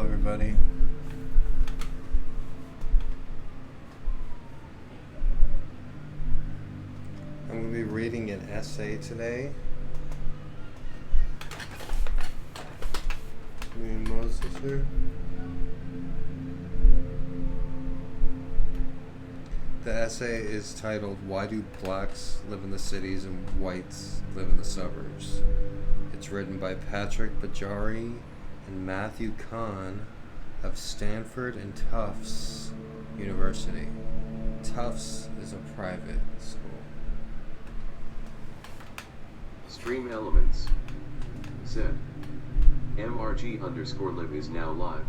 everybody. I'm going to be reading an essay today. Me and Moses here. The essay is titled, Why Do Blacks Live in the Cities and Whites Live in the Suburbs? It's written by Patrick Bajari and Matthew Kahn of Stanford and Tufts University. Tufts is a private school. Stream elements. Said. MRG_live is now live.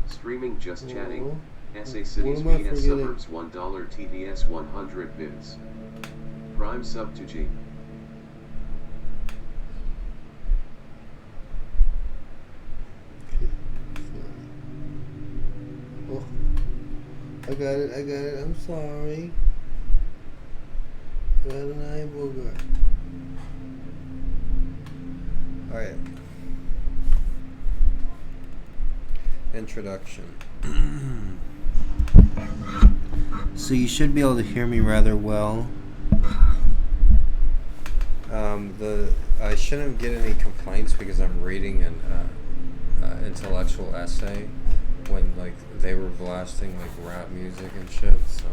Streaming just chatting. SA Cities vs Suburbs $1 TDS 100 bits. Prime sub to G. Oh, I got it, I'm sorry. Got an eye booger. Alright. Introduction. So you should be able to hear me rather well. I shouldn't get any complaints because I'm reading an intellectual essay when like they were blasting like rap music and shit. So,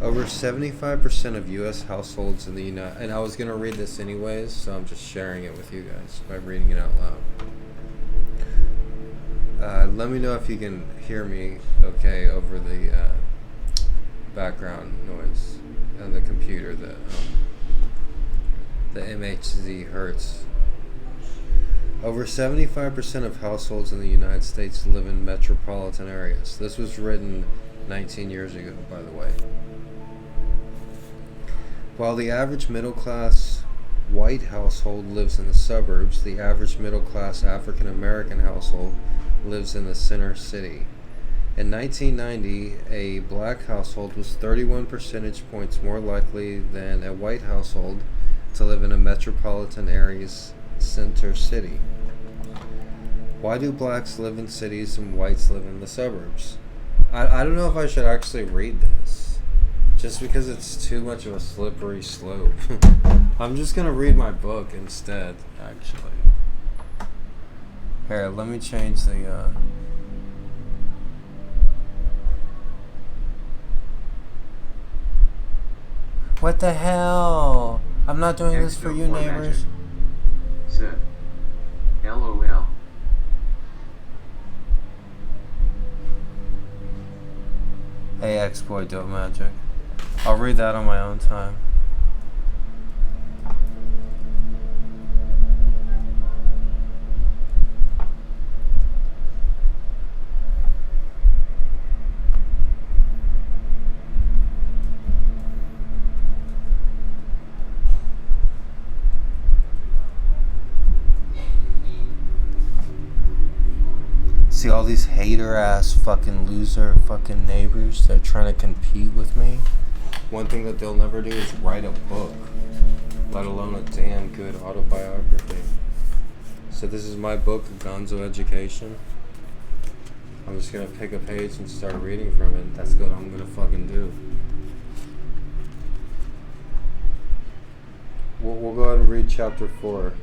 over 75% of U.S. households in the United, and I was gonna read this anyways, so I'm just sharing it with you guys by reading it out loud. Let me know if you can hear me okay over the background noise on the computer, the MHZ hertz. Over 75% of households in the United States live in metropolitan areas. This was written 19 years ago, by the way. While the average middle-class white household lives in the suburbs, the average middle-class African-American household lives in the center city. In 1990, a black household was 31 percentage points more likely than a white household to live in a metropolitan area's center city. Why do blacks live in cities and whites live in the suburbs? I don't know if I should actually read this, just because it's too much of a slippery slope. I'm just going to read my book instead, actually. Here, let me change the, What the hell? I'm not doing this for you, neighbors. Said. LOL. Hey, exploit dope magic. I'll read that on my own time. See all these hater-ass fucking loser fucking neighbors that are trying to compete with me? One thing that they'll never do is write a book, let alone a damn good autobiography. So this is my book, Gonzo Education. I'm just gonna pick a page and start reading from it. That's what I'm gonna fucking do. We'll go ahead and read chapter 4.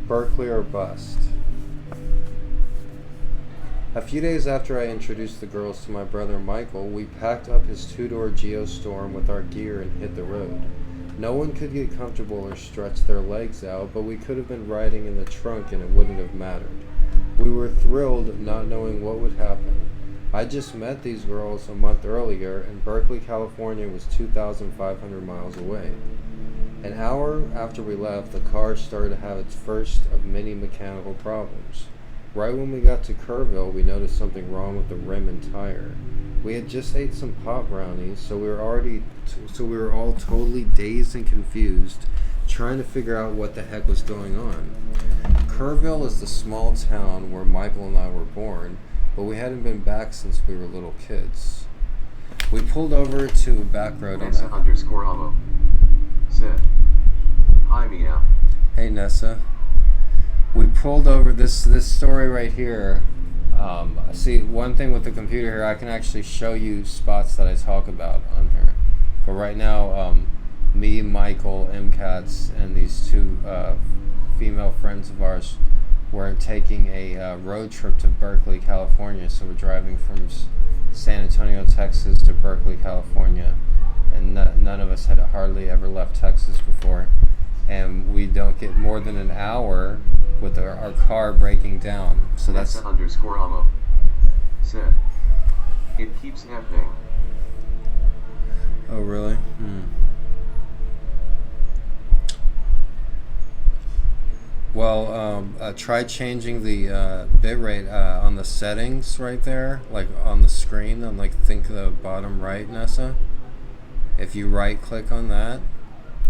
Berkeley or bust. A few days after I introduced the girls to my brother Michael, we packed up his 2-door Geostorm with our gear and hit the road. No one could get comfortable or stretch their legs out, but we could have been riding in the trunk and it wouldn't have mattered. We were thrilled, not knowing what would happen. I just met these girls a month earlier, and Berkeley, California was 2,500 miles away. An hour after we left, the car started to have its first of many mechanical problems. Right when we got to Kerrville, we noticed something wrong with the rim and tire. We had just ate some pot brownies, so we were all totally dazed and confused, trying to figure out what the heck was going on. Kerrville is the small town where Michael and I were born, but we hadn't been back since we were little kids. We pulled over to a back road on Nessa that. underscore Amo. Said. Hi meow. Hey Nessa. We pulled over this story right here. See, one thing with the computer here, I can actually show you spots that I talk about on here. But right now, me, Michael, MCATS, and these two female friends of ours, we're taking a road trip to Berkeley, California. So we're driving from San Antonio, Texas to Berkeley, California. And none of us had hardly ever left Texas before. And we don't get more than an hour with our car breaking down. So that's Nessa underscore Amo. Said. It keeps happening. Oh really? Well, try changing the bitrate on the settings right there, like on the screen, on like think the bottom right, Nessa. If you right click on that,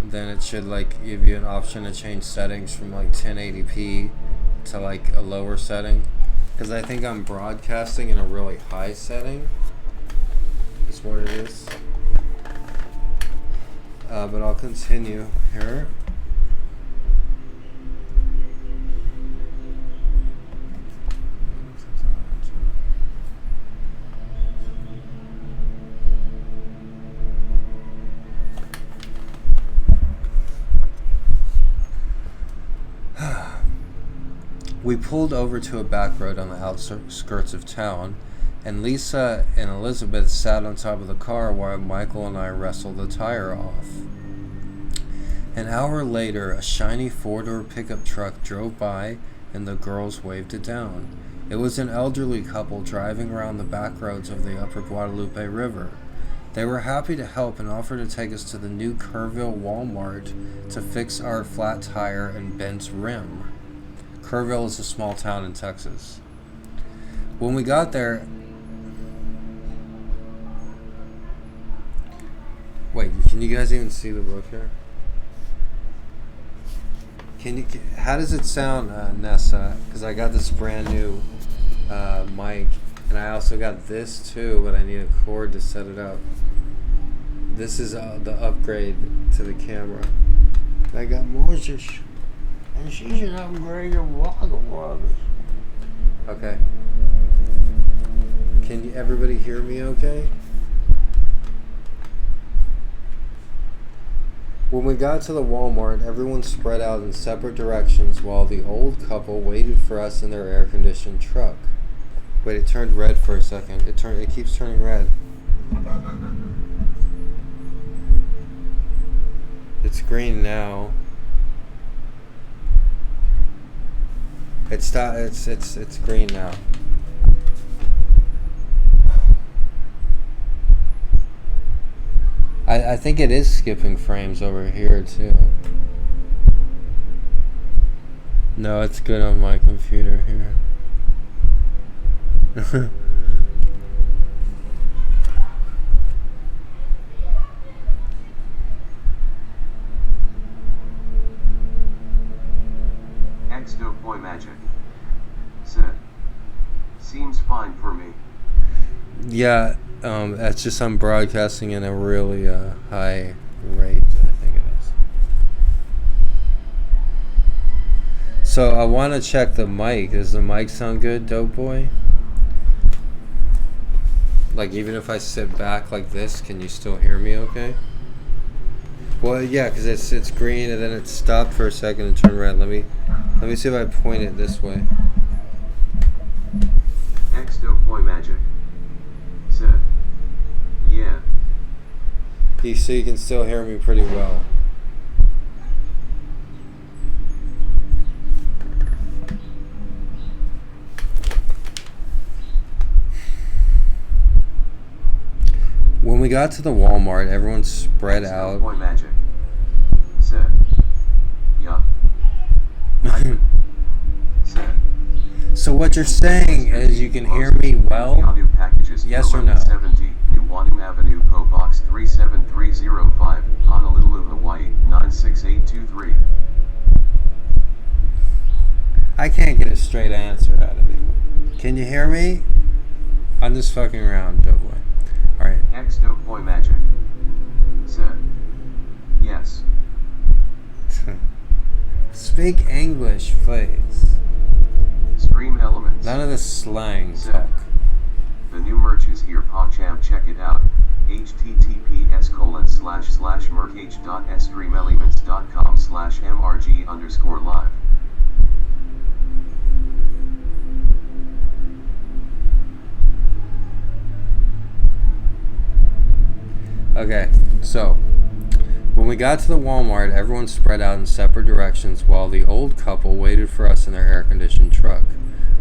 then it should like give you an option to change settings from like 1080p to like a lower setting. Because I think I'm broadcasting in a really high setting. Is what it is. But I'll continue here. We pulled over to a back road on the outskirts of town, and Lisa and Elizabeth sat on top of the car while Michael and I wrestled the tire off. An hour later, a shiny four-door pickup truck drove by, and the girls waved it down. It was an elderly couple driving around the back roads of the Upper Guadalupe River. They were happy to help and offered to take us to the new Kerrville Walmart to fix our flat tire and bent rim. Kerrville is a small town in Texas. When we got there... Wait, can you guys even see the book here? How does it sound, Nessa? Because I got this brand new mic, and I also got this too, but I need a cord to set it up. This is the upgrade to the camera. I got Moses, and she's an upgrade of water. Okay. Can everybody hear me okay? When we got to the Walmart, everyone spread out in separate directions while the old couple waited for us in their air-conditioned truck. Wait, it turned red for a second. It keeps turning red. It's green now. It's green now. I think it is skipping frames over here too. No, it's good on my computer here. Dope boy magic. Said. Seems fine for me. Yeah, that's just I'm broadcasting in a really high rate, I think it is. So I want to check the mic. Does the mic sound good, Dope Boy? Like even if I sit back like this, can you still hear me okay? Well, yeah, because it's green and then it stopped for a second and turned red. Let me see if I point it this way. Dope boy magic. Said. Yeah. So you can still hear me pretty well. When we got to the Walmart, everyone spread out. Dope boy magic. Said. Yeah. Said. So what you're saying is you can hear me well? Yes or no? 70, New Wanum Avenue, PO Box 37305, Honolulu, Hawaii, 96823. I can't get a straight answer out of you. Can you hear me? I'm just fucking around, Doughboy. Alright. speak English, please. Stream elements. None of this slang Set. talk. The new merch is here, PogChamp, check it out. https://merch.streamelements.com/mrg_live. Okay, so when we got to the Walmart, everyone spread out in separate directions while the old couple waited for us in their air-conditioned truck.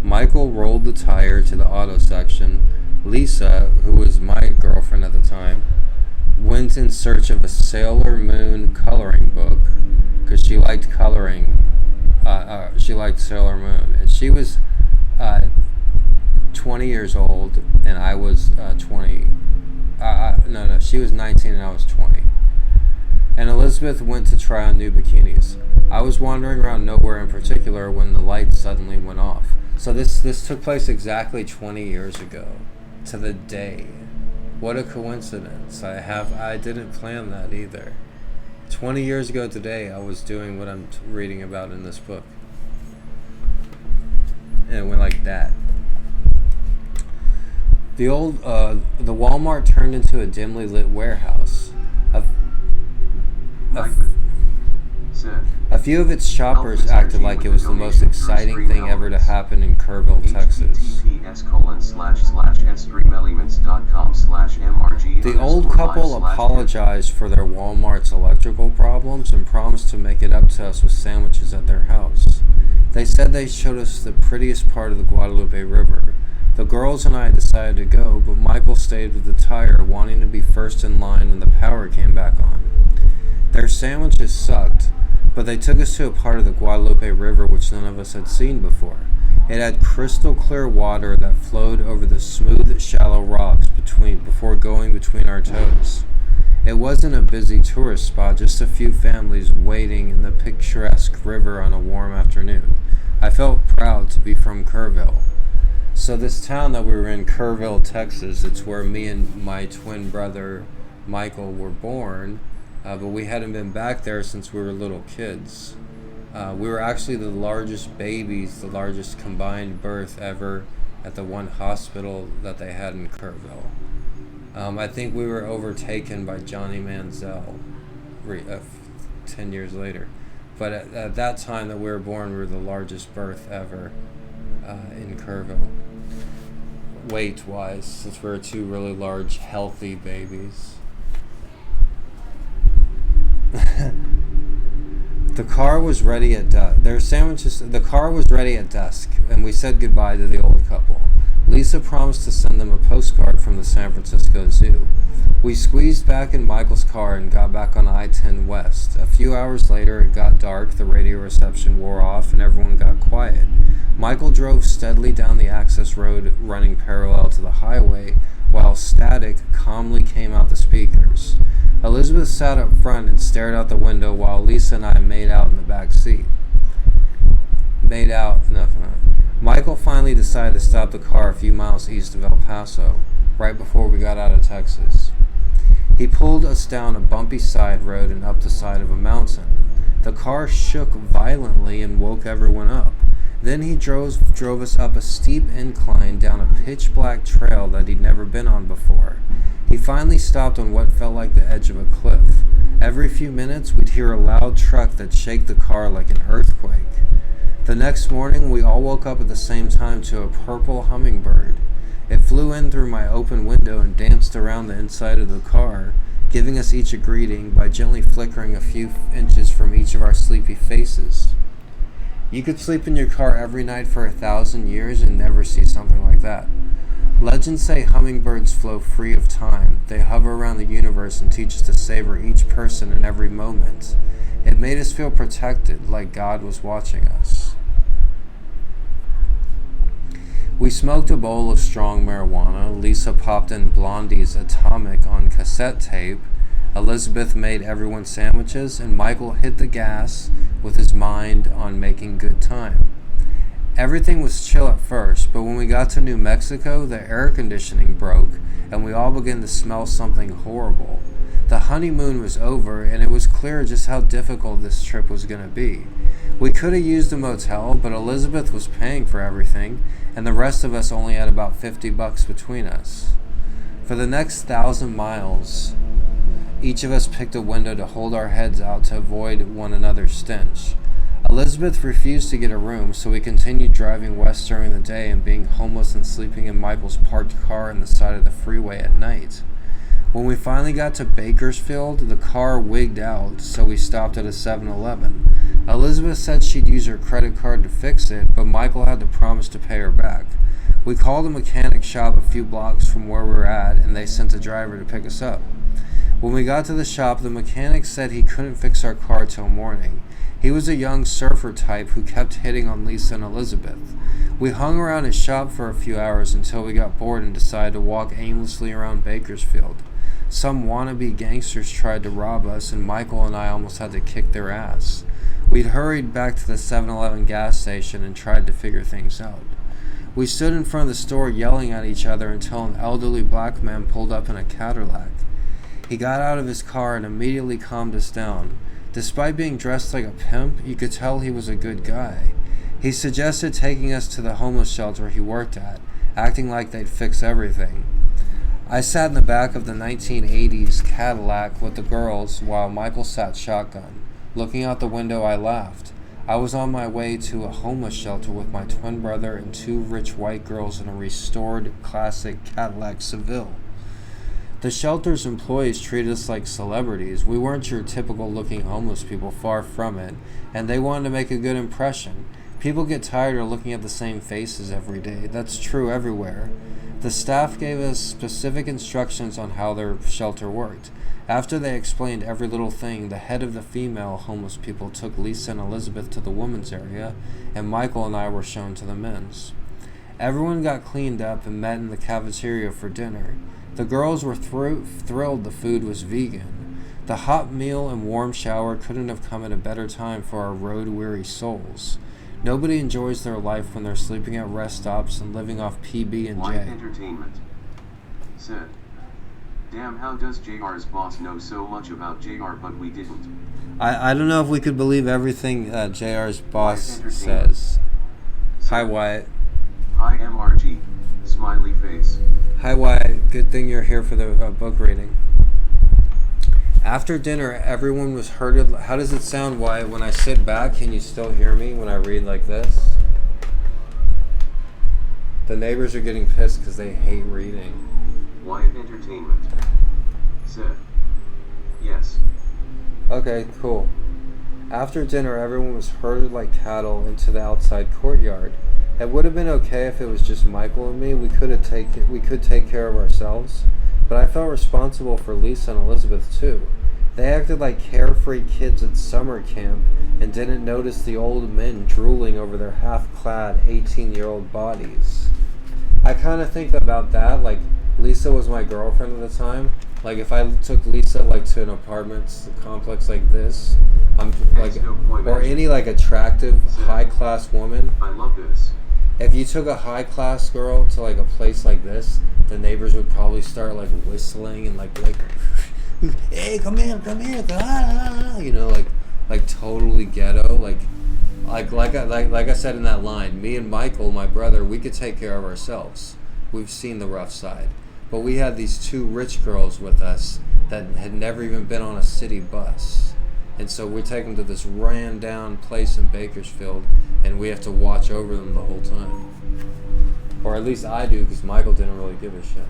Michael rolled the tire to the auto section. Lisa, who was my girlfriend at the time, went in search of a Sailor Moon coloring book because she liked coloring. She liked Sailor Moon, and she was 20 years old, and I was 20. No, she was 19 and I was 20. And Elizabeth went to try on new bikinis. I was wandering around nowhere in particular when the light suddenly went off. So this took place exactly 20 years ago, to the day. What a coincidence. I didn't plan that either. 20 years ago today, I was doing what I'm reading about in this book. And it went like that. The Walmart turned into a dimly lit warehouse. A few of its shoppers acted like it was the most exciting thing ever to happen in Kerrville, Texas. The old couple apologized for their Walmart's electrical problems and promised to make it up to us with sandwiches at their house. They said they showed us the prettiest part of the Guadalupe River. The girls and I decided to go, but Michael stayed with the tire, wanting to be first in line when the power came back on. Their sandwiches sucked, but they took us to a part of the Guadalupe River which none of us had seen before. It had crystal clear water that flowed over the smooth, shallow rocks before going between our toes. It wasn't a busy tourist spot, just a few families wading in the picturesque river on a warm afternoon. I felt proud to be from Kerrville. So this town that we were in, Kerrville, Texas, it's where me and my twin brother Michael were born, but we hadn't been back there since we were little kids. We were actually the largest babies, the largest combined birth ever at the one hospital that they had in Kerrville. I think we were overtaken by Johnny Manziel 10 years later. But at that time that we were born, we were the largest birth ever in Kerrville. Weight-wise, since we were two really large, healthy babies. The car was ready at The car was ready at dusk, and we said goodbye to the old couple. Lisa promised to send them a postcard from the San Francisco Zoo. We squeezed back in Michael's car and got back on I-10 West. A few hours later, it got dark, the radio reception wore off, and everyone got quiet. Michael drove steadily down the access road running parallel to the highway, while static calmly came out the speakers. Elizabeth sat up front and stared out the window while Lisa and I made out in the back seat. Michael finally decided to stop the car a few miles east of El Paso, right before we got out of Texas. He pulled us down a bumpy side road and up the side of a mountain. The car shook violently and woke everyone up. Then he drove us up a steep incline down a pitch-black trail that he'd never been on before. He finally stopped on what felt like the edge of a cliff. Every few minutes, we'd hear a loud truck that'd shake the car like an earthquake. The next morning, we all woke up at the same time to a purple hummingbird. It flew in through my open window and danced around the inside of the car, giving us each a greeting by gently flickering a few inches from each of our sleepy faces. You could sleep in your car every night for 1,000 years and never see something like that. Legends say hummingbirds flow free of time. They hover around the universe and teach us to savor each person and every moment. It made us feel protected, like God was watching us. We smoked a bowl of strong marijuana. Lisa popped in Blondie's Atomic on cassette tape. Elizabeth made everyone sandwiches, and Michael hit the gas with his mind on making good time. Everything was chill at first, but when we got to New Mexico, the air conditioning broke, and we all began to smell something horrible. The honeymoon was over, and it was clear just how difficult this trip was going to be. We could have used a motel, but Elizabeth was paying for everything, and the rest of us only had about $50 between us. For the next 1,000 miles, each of us picked a window to hold our heads out to avoid one another's stench. Elizabeth refused to get a room, so we continued driving west during the day and being homeless and sleeping in Michael's parked car on the side of the freeway at night. When we finally got to Bakersfield, the car wigged out, so we stopped at a 7-Eleven. Elizabeth said she'd use her credit card to fix it, but Michael had to promise to pay her back. We called a mechanic shop a few blocks from where we were at, and they sent a driver to pick us up. When we got to the shop, the mechanic said he couldn't fix our car till morning. He was a young surfer type who kept hitting on Lisa and Elizabeth. We hung around his shop for a few hours until we got bored and decided to walk aimlessly around Bakersfield. Some wannabe gangsters tried to rob us, and Michael and I almost had to kick their ass. We'd hurried back to the 7-Eleven gas station and tried to figure things out. We stood in front of the store yelling at each other until an elderly black man pulled up in a Cadillac. He got out of his car and immediately calmed us down. Despite being dressed like a pimp, you could tell he was a good guy. He suggested taking us to the homeless shelter he worked at, acting like they'd fix everything. I sat in the back of the 1980s Cadillac with the girls while Michael sat shotgun. Looking out the window, I laughed. I was on my way to a homeless shelter with my twin brother and 2 rich white girls in a restored classic Cadillac Seville. The shelter's employees treated us like celebrities. We weren't your typical looking homeless people, far from it, and they wanted to make a good impression. People get tired of looking at the same faces every day. That's true everywhere. The staff gave us specific instructions on how their shelter worked. After they explained every little thing, the head of the female homeless people took Lisa and Elizabeth to the women's area, and Michael and I were shown to the men's. Everyone got cleaned up and met in the cafeteria for dinner. The girls were thrilled the food was vegan. The hot meal and warm shower couldn't have come at a better time for our road-weary souls. Nobody enjoys their life when they're sleeping at rest stops and living off PB&J. Life Entertainment said, "Damn, how does JR's boss know so much about JR but we didn't?" I don't know if we could believe everything JR's boss says. Hi, Wyatt. Hi, MRG. Smiley face. Hi, Wyatt. Good thing you're here for the book reading. After dinner, everyone was herded. How does it sound, Wyatt? When I sit back, can you still hear me when I read like this? The neighbors are getting pissed because they hate reading. Wyatt Entertainment said, "Yes." Okay, cool. After dinner, everyone was herded like cattle into the outside courtyard. It would have been okay if it was just Michael and me. We could take care of ourselves, but I felt responsible for Lisa and Elizabeth too. They acted like carefree kids at summer camp and didn't notice the old men drooling over their half-clad 18-year-old bodies. I kind of think about that, like Lisa was my girlfriend at the time. Like if I took Lisa like to an apartment complex like this, I'm like, or any like attractive high-class woman. I love this. If you took a high-class girl to like a place like this, the neighbors would probably start like whistling and like hey, come here, you know, like totally ghetto, like I said in that line, me and Michael, my brother, we could take care of ourselves. We've seen the rough side, but we had these 2 rich girls with us that had never even been on a city bus, and so we take them to this ran down place in Bakersfield, and we have to watch over them the whole time, or at least I do, because Michael didn't really give a shit.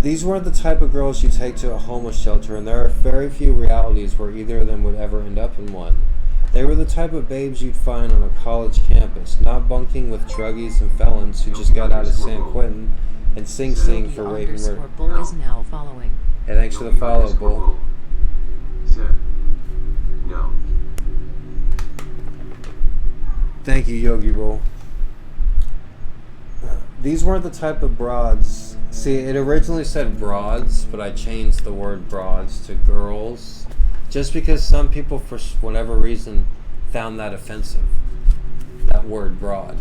These weren't the type of girls you take to a homeless shelter, and there are very few realities where either of them would ever end up in one. They were the type of babes you'd find on a college campus, not bunking with druggies and felons who just got out of San Quentin and Sing Sing for rape and murder. Bull is now following. Hey, thanks for the follow, Bull. Said, "No." Thank you, Yogi Bull. These weren't the type of broads. See, it originally said broads, but I changed the word broads to girls, just because some people, for whatever reason, found that offensive, that word broad.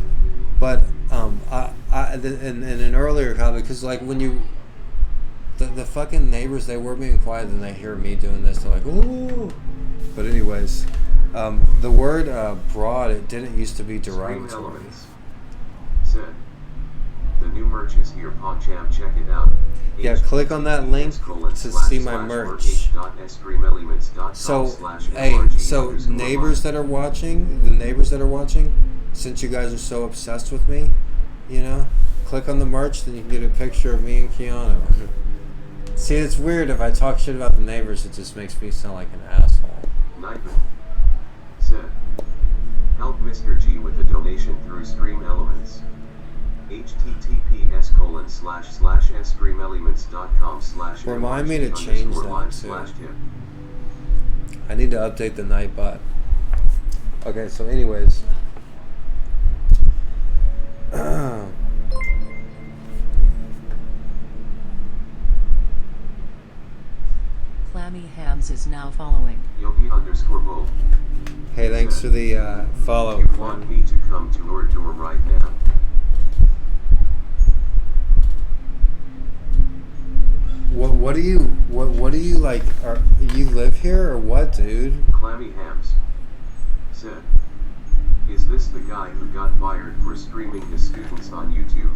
But in an earlier comment, because like when you, The fucking neighbors, they were being quiet, and they hear me doing this. They're like, ooh. But anyways, the word broad, it didn't used to be derogatory. Stream Elements said, the new merch is here, PogChamp, check it out. Yeah, click on that link to see my merch. So, hey, so neighbors that are watching, since you guys are so obsessed with me, you know, click on the merch, then you can get a picture of me and Keanu. See, it's weird if I talk shit about the neighbors, it just makes me sound like an asshole. Nightman said, help Mr. G with a donation through Stream Elements. https://streamelements.com/ Remind me to change that too. I need to update the Nightbot. Okay, so anyways. Clammy Hams is now following. Yogi_bull. Hey, thanks for the follow. You want me to come to your door right now? What do you like? You live here or what, dude? Clammy Hams said, is this the guy who got fired for streaming his students on YouTube?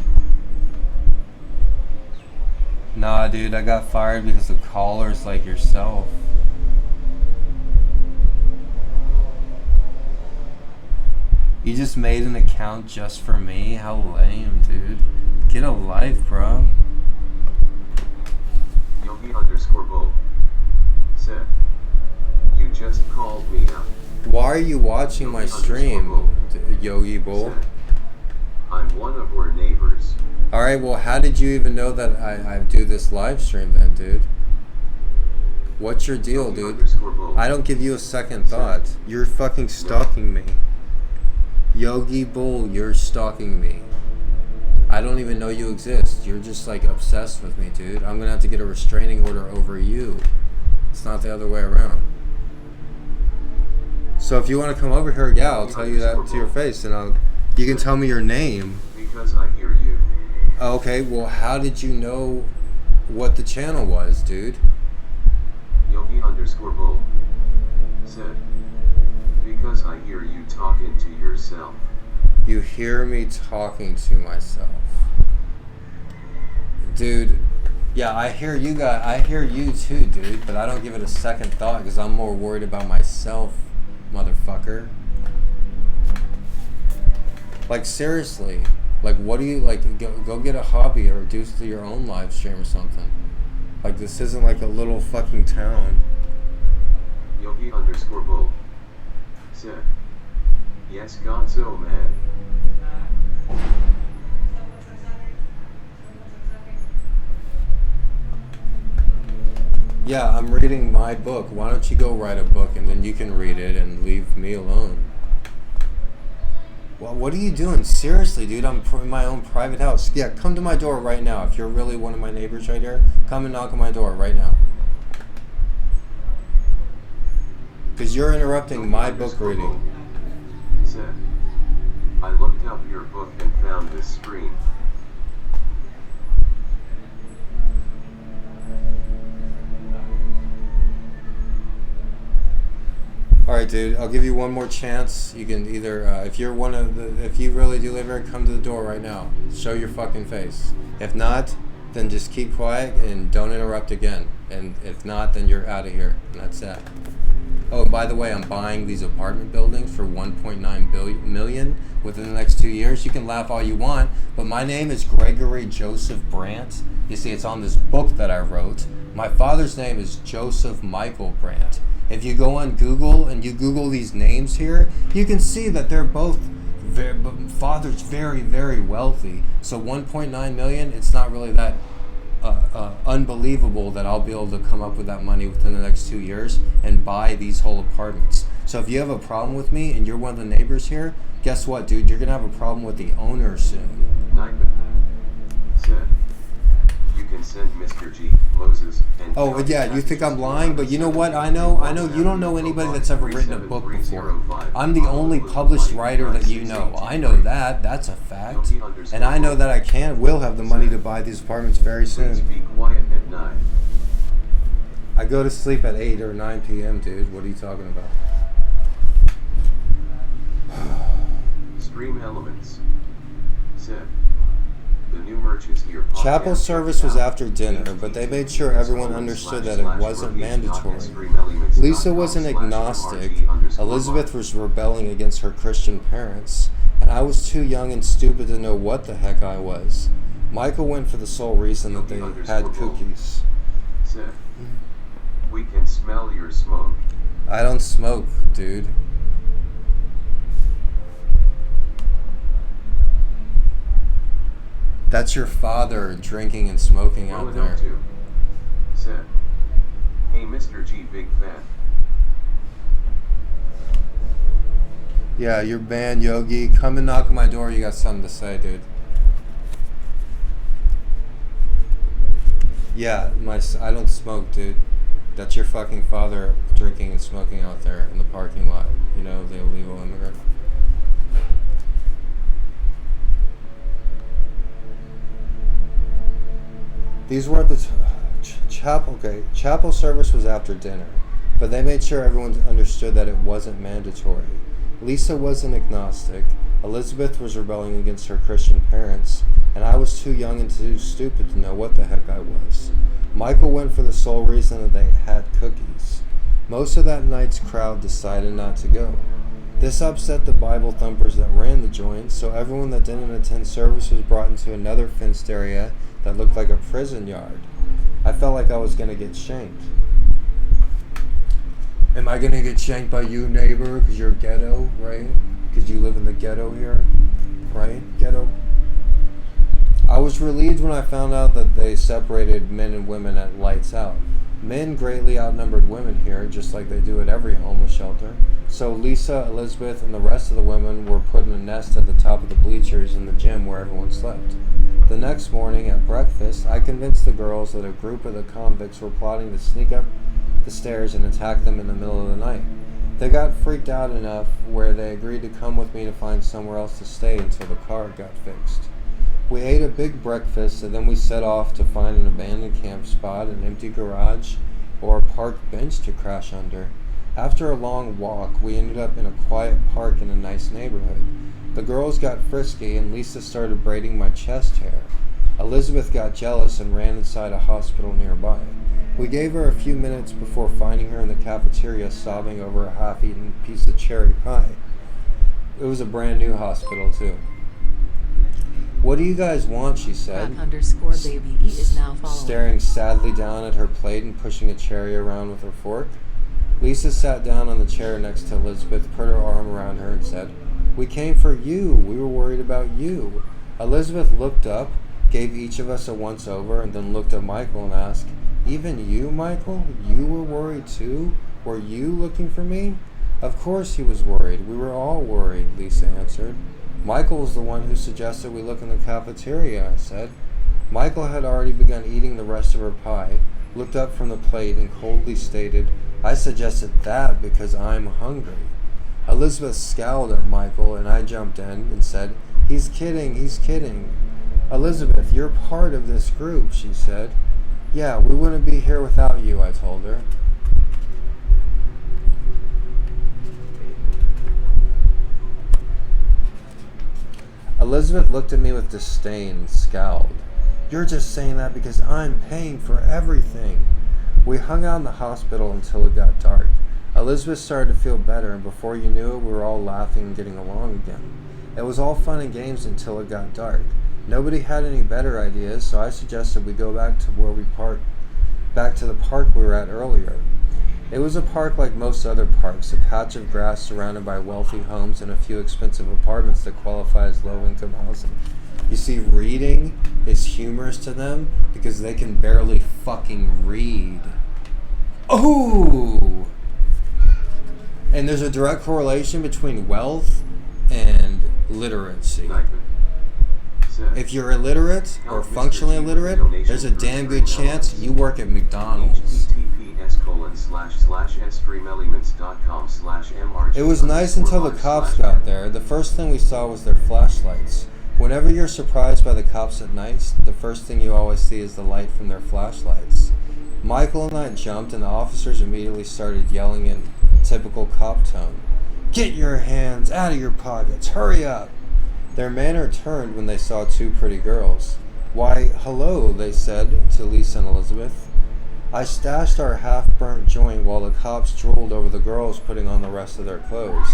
Nah, dude, I got fired because of callers like yourself. You just made an account just for me? How lame, dude. Get a life, bro. Yogi_bull said, you just called me out. Why are you watching my stream, Yogi Bull? Said, I'm one of your neighbors. Alright, well, how did you even know that I do this live stream then, dude? What's your deal, dude? I don't give you a second thought. You're fucking stalking me. Yogi Bull, you're stalking me. I don't even know you exist. You're just like obsessed with me, dude. I'm gonna have to get a restraining order over you. It's not the other way around. So if you want to come over here, yeah, I'll tell you that to your face, and you can tell me your name. Because I hear you. Okay, well, how did you know what the channel was, dude? Yogi_bull said, because I hear you talking to yourself. You hear me talking to myself. Dude, yeah, I hear you guys. I hear you too, dude, but I don't give it a second thought because I'm more worried about myself, motherfucker. Like, seriously. Like, what do you, like, go get a hobby or do your own live stream or something. Like, this isn't like a little fucking town. Yogi_bull said, yes, Gonzo, man. Yeah, I'm reading my book. Why don't you go write a book and then you can read it and leave me alone? Well, what are you doing? Seriously, dude, I'm in my own private house. Yeah, come to my door right now. If you're really one of my neighbors right here, come and knock on my door right now. Because you're interrupting my book reading. Said, I looked up your book and found this stream. Alright, dude, I'll give you one more chance. You can either, if you really do live here, come to the door right now. Show your fucking face. If not, then just keep quiet and don't interrupt again. And if not, then you're out of here. And that's that. Oh, by the way, I'm buying these apartment buildings for $1.9 million within the next 2 years. You can laugh all you want, but my name is Gregory Joseph Brandt. You see, it's on this book that I wrote. My father's name is Joseph Michael Brandt. If you go on Google and you Google these names here, you can see that they're both father's very, very wealthy. So 1.9 million, it's not really that unbelievable that I'll be able to come up with that money within the next 2 years and buy these whole apartments. So if you have a problem with me and you're one of the neighbors here, guess what, dude? You're gonna have a problem with the owner soon. Nightman said, you can send Mr. G, Moses, and oh, yeah, you think I'm lying? But you know what? I know you don't know anybody that's ever written a book before. I'm the only published writer that you know. I know that. That's a fact. And I know that I will have the money to buy these apartments very soon. Please be quiet and 9. I go to sleep at 8 or 9 p.m., dude. What are you talking about? Stream Elements. Said. The new merch is here. Chapel service was after dinner, but they made sure everyone understood that it wasn't mandatory. Lisa was an agnostic, Elizabeth was rebelling against her Christian parents, and I was too young and stupid to know what the heck I was. Michael went for the sole reason that they had cookies. Said. We can smell your smoke. I don't smoke, dude. That's your father drinking and smoking out there. Said. Hey, Mr. G, big fan. Yeah, your band, Yogi. Come and knock on my door. You got something to say, dude. Yeah, I don't smoke, dude. That's your fucking father drinking and smoking out there in the parking lot. You know, the illegal immigrant. These weren't the chapel. Okay, chapel service was after dinner, but they made sure everyone understood that it wasn't mandatory. Lisa was an agnostic. Elizabeth was rebelling against her Christian parents, and I was too young and too stupid to know what the heck I was. Michael went for the sole reason that they had cookies. Most of that night's crowd decided not to go. This upset the Bible thumpers that ran the joint, so everyone that didn't attend service was brought into another fenced area that looked like a prison yard. I felt like I was going to get shanked. Am I going to get shanked by you, neighbor, because you're ghetto, right? Because you live in the ghetto here, right? Ghetto. I was relieved when I found out that they separated men and women at lights out. Men greatly outnumbered women here, just like they do at every homeless shelter. So Lisa, Elizabeth, and the rest of the women were put in a nest at the top of the bleachers in the gym where everyone slept. The next morning at breakfast, I convinced the girls that a group of the convicts were plotting to sneak up the stairs and attack them in the middle of the night. They got freaked out enough where they agreed to come with me to find somewhere else to stay until the car got fixed. We ate a big breakfast and then we set off to find an abandoned camp spot, an empty garage, or a park bench to crash under. After a long walk, we ended up in a quiet park in a nice neighborhood. The girls got frisky and Lisa started braiding my chest hair. Elizabeth got jealous and ran inside a hospital nearby. We gave her a few minutes before finding her in the cafeteria sobbing over a half-eaten piece of cherry pie. It was a brand new hospital too. What do you guys want, she said, _baby E is now following. Staring sadly down at her plate and pushing a cherry around with her fork. Lisa sat down on the chair next to Elizabeth, put her arm around her and said, "We came for you. We were worried about you." Elizabeth looked up, gave each of us a once-over, and then looked at Michael and asked, "Even you, Michael? You were worried too? Were you looking for me?" Of course he was worried. We were all worried, Lisa answered. Michael was the one who suggested we look in the cafeteria, I said. Michael had already begun eating the rest of her pie, looked up from the plate, and coldly stated, "I suggested that because I'm hungry." Elizabeth scowled at Michael, and I jumped in and said, "He's kidding, he's kidding." "Elizabeth, you're part of this group," she said. "Yeah, we wouldn't be here without you," I told her. Elizabeth looked at me with disdain and scowled. "You're just saying that because I'm paying for everything." We hung out in the hospital until it got dark. Elizabeth started to feel better, and before you knew it, we were all laughing and getting along again. It was all fun and games until it got dark. Nobody had any better ideas, so I suggested we go back to the park we were at earlier. It was a park like most other parks, a patch of grass surrounded by wealthy homes and a few expensive apartments that qualify as low-income housing. You see, reading is humorous to them because they can barely fucking read. Oh! And there's a direct correlation between wealth and literacy. If you're illiterate or functionally illiterate, there's a damn good chance you work at McDonald's. It was nice until the cops got there. The first thing we saw was their flashlights. Whenever you're surprised by the cops at night, the first thing you always see is the light from their flashlights. Michael and I jumped, and the officers immediately started yelling in typical cop tone. "Get your hands out of your pockets! Hurry up!" Their manner turned when they saw two pretty girls. "Why, hello," they said to Lisa and Elizabeth. I stashed our half-burnt joint while the cops drooled over the girls putting on the rest of their clothes.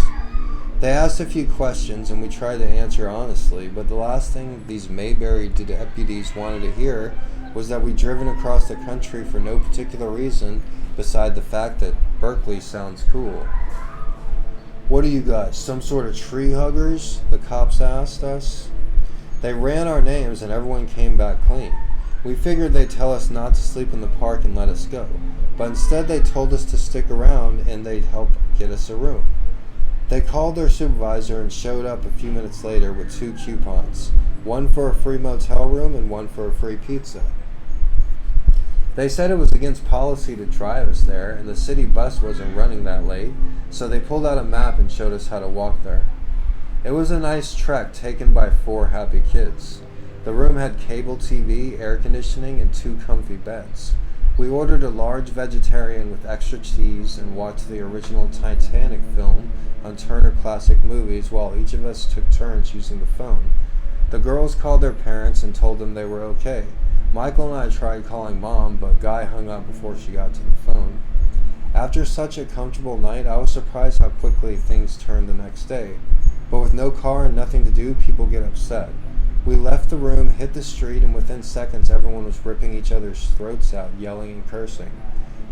They asked a few questions, and we tried to answer honestly, but the last thing these Mayberry deputies wanted to hear was that we'd driven across the country for no particular reason beside the fact that Berkeley sounds cool. "What are you guys, some sort of tree huggers?" the cops asked us. They ran our names and everyone came back clean. We figured they'd tell us not to sleep in the park and let us go, but instead they told us to stick around and they'd help get us a room. They called their supervisor and showed up a few minutes later with 2 coupons, one for a free motel room and one for a free pizza. They said it was against policy to drive us there, and the city bus wasn't running that late, so they pulled out a map and showed us how to walk there. It was a nice trek taken by 4 happy kids. The room had cable TV, air conditioning, and 2 comfy beds. We ordered a large vegetarian with extra cheese and watched the original Titanic film on Turner Classic Movies while each of us took turns using the phone. The girls called their parents and told them they were okay. Michael and I tried calling Mom, but Guy hung up before she got to the phone. After such a comfortable night, I was surprised how quickly things turned the next day. But with no car and nothing to do, people get upset. We left the room, hit the street, and within seconds everyone was ripping each other's throats out, yelling and cursing.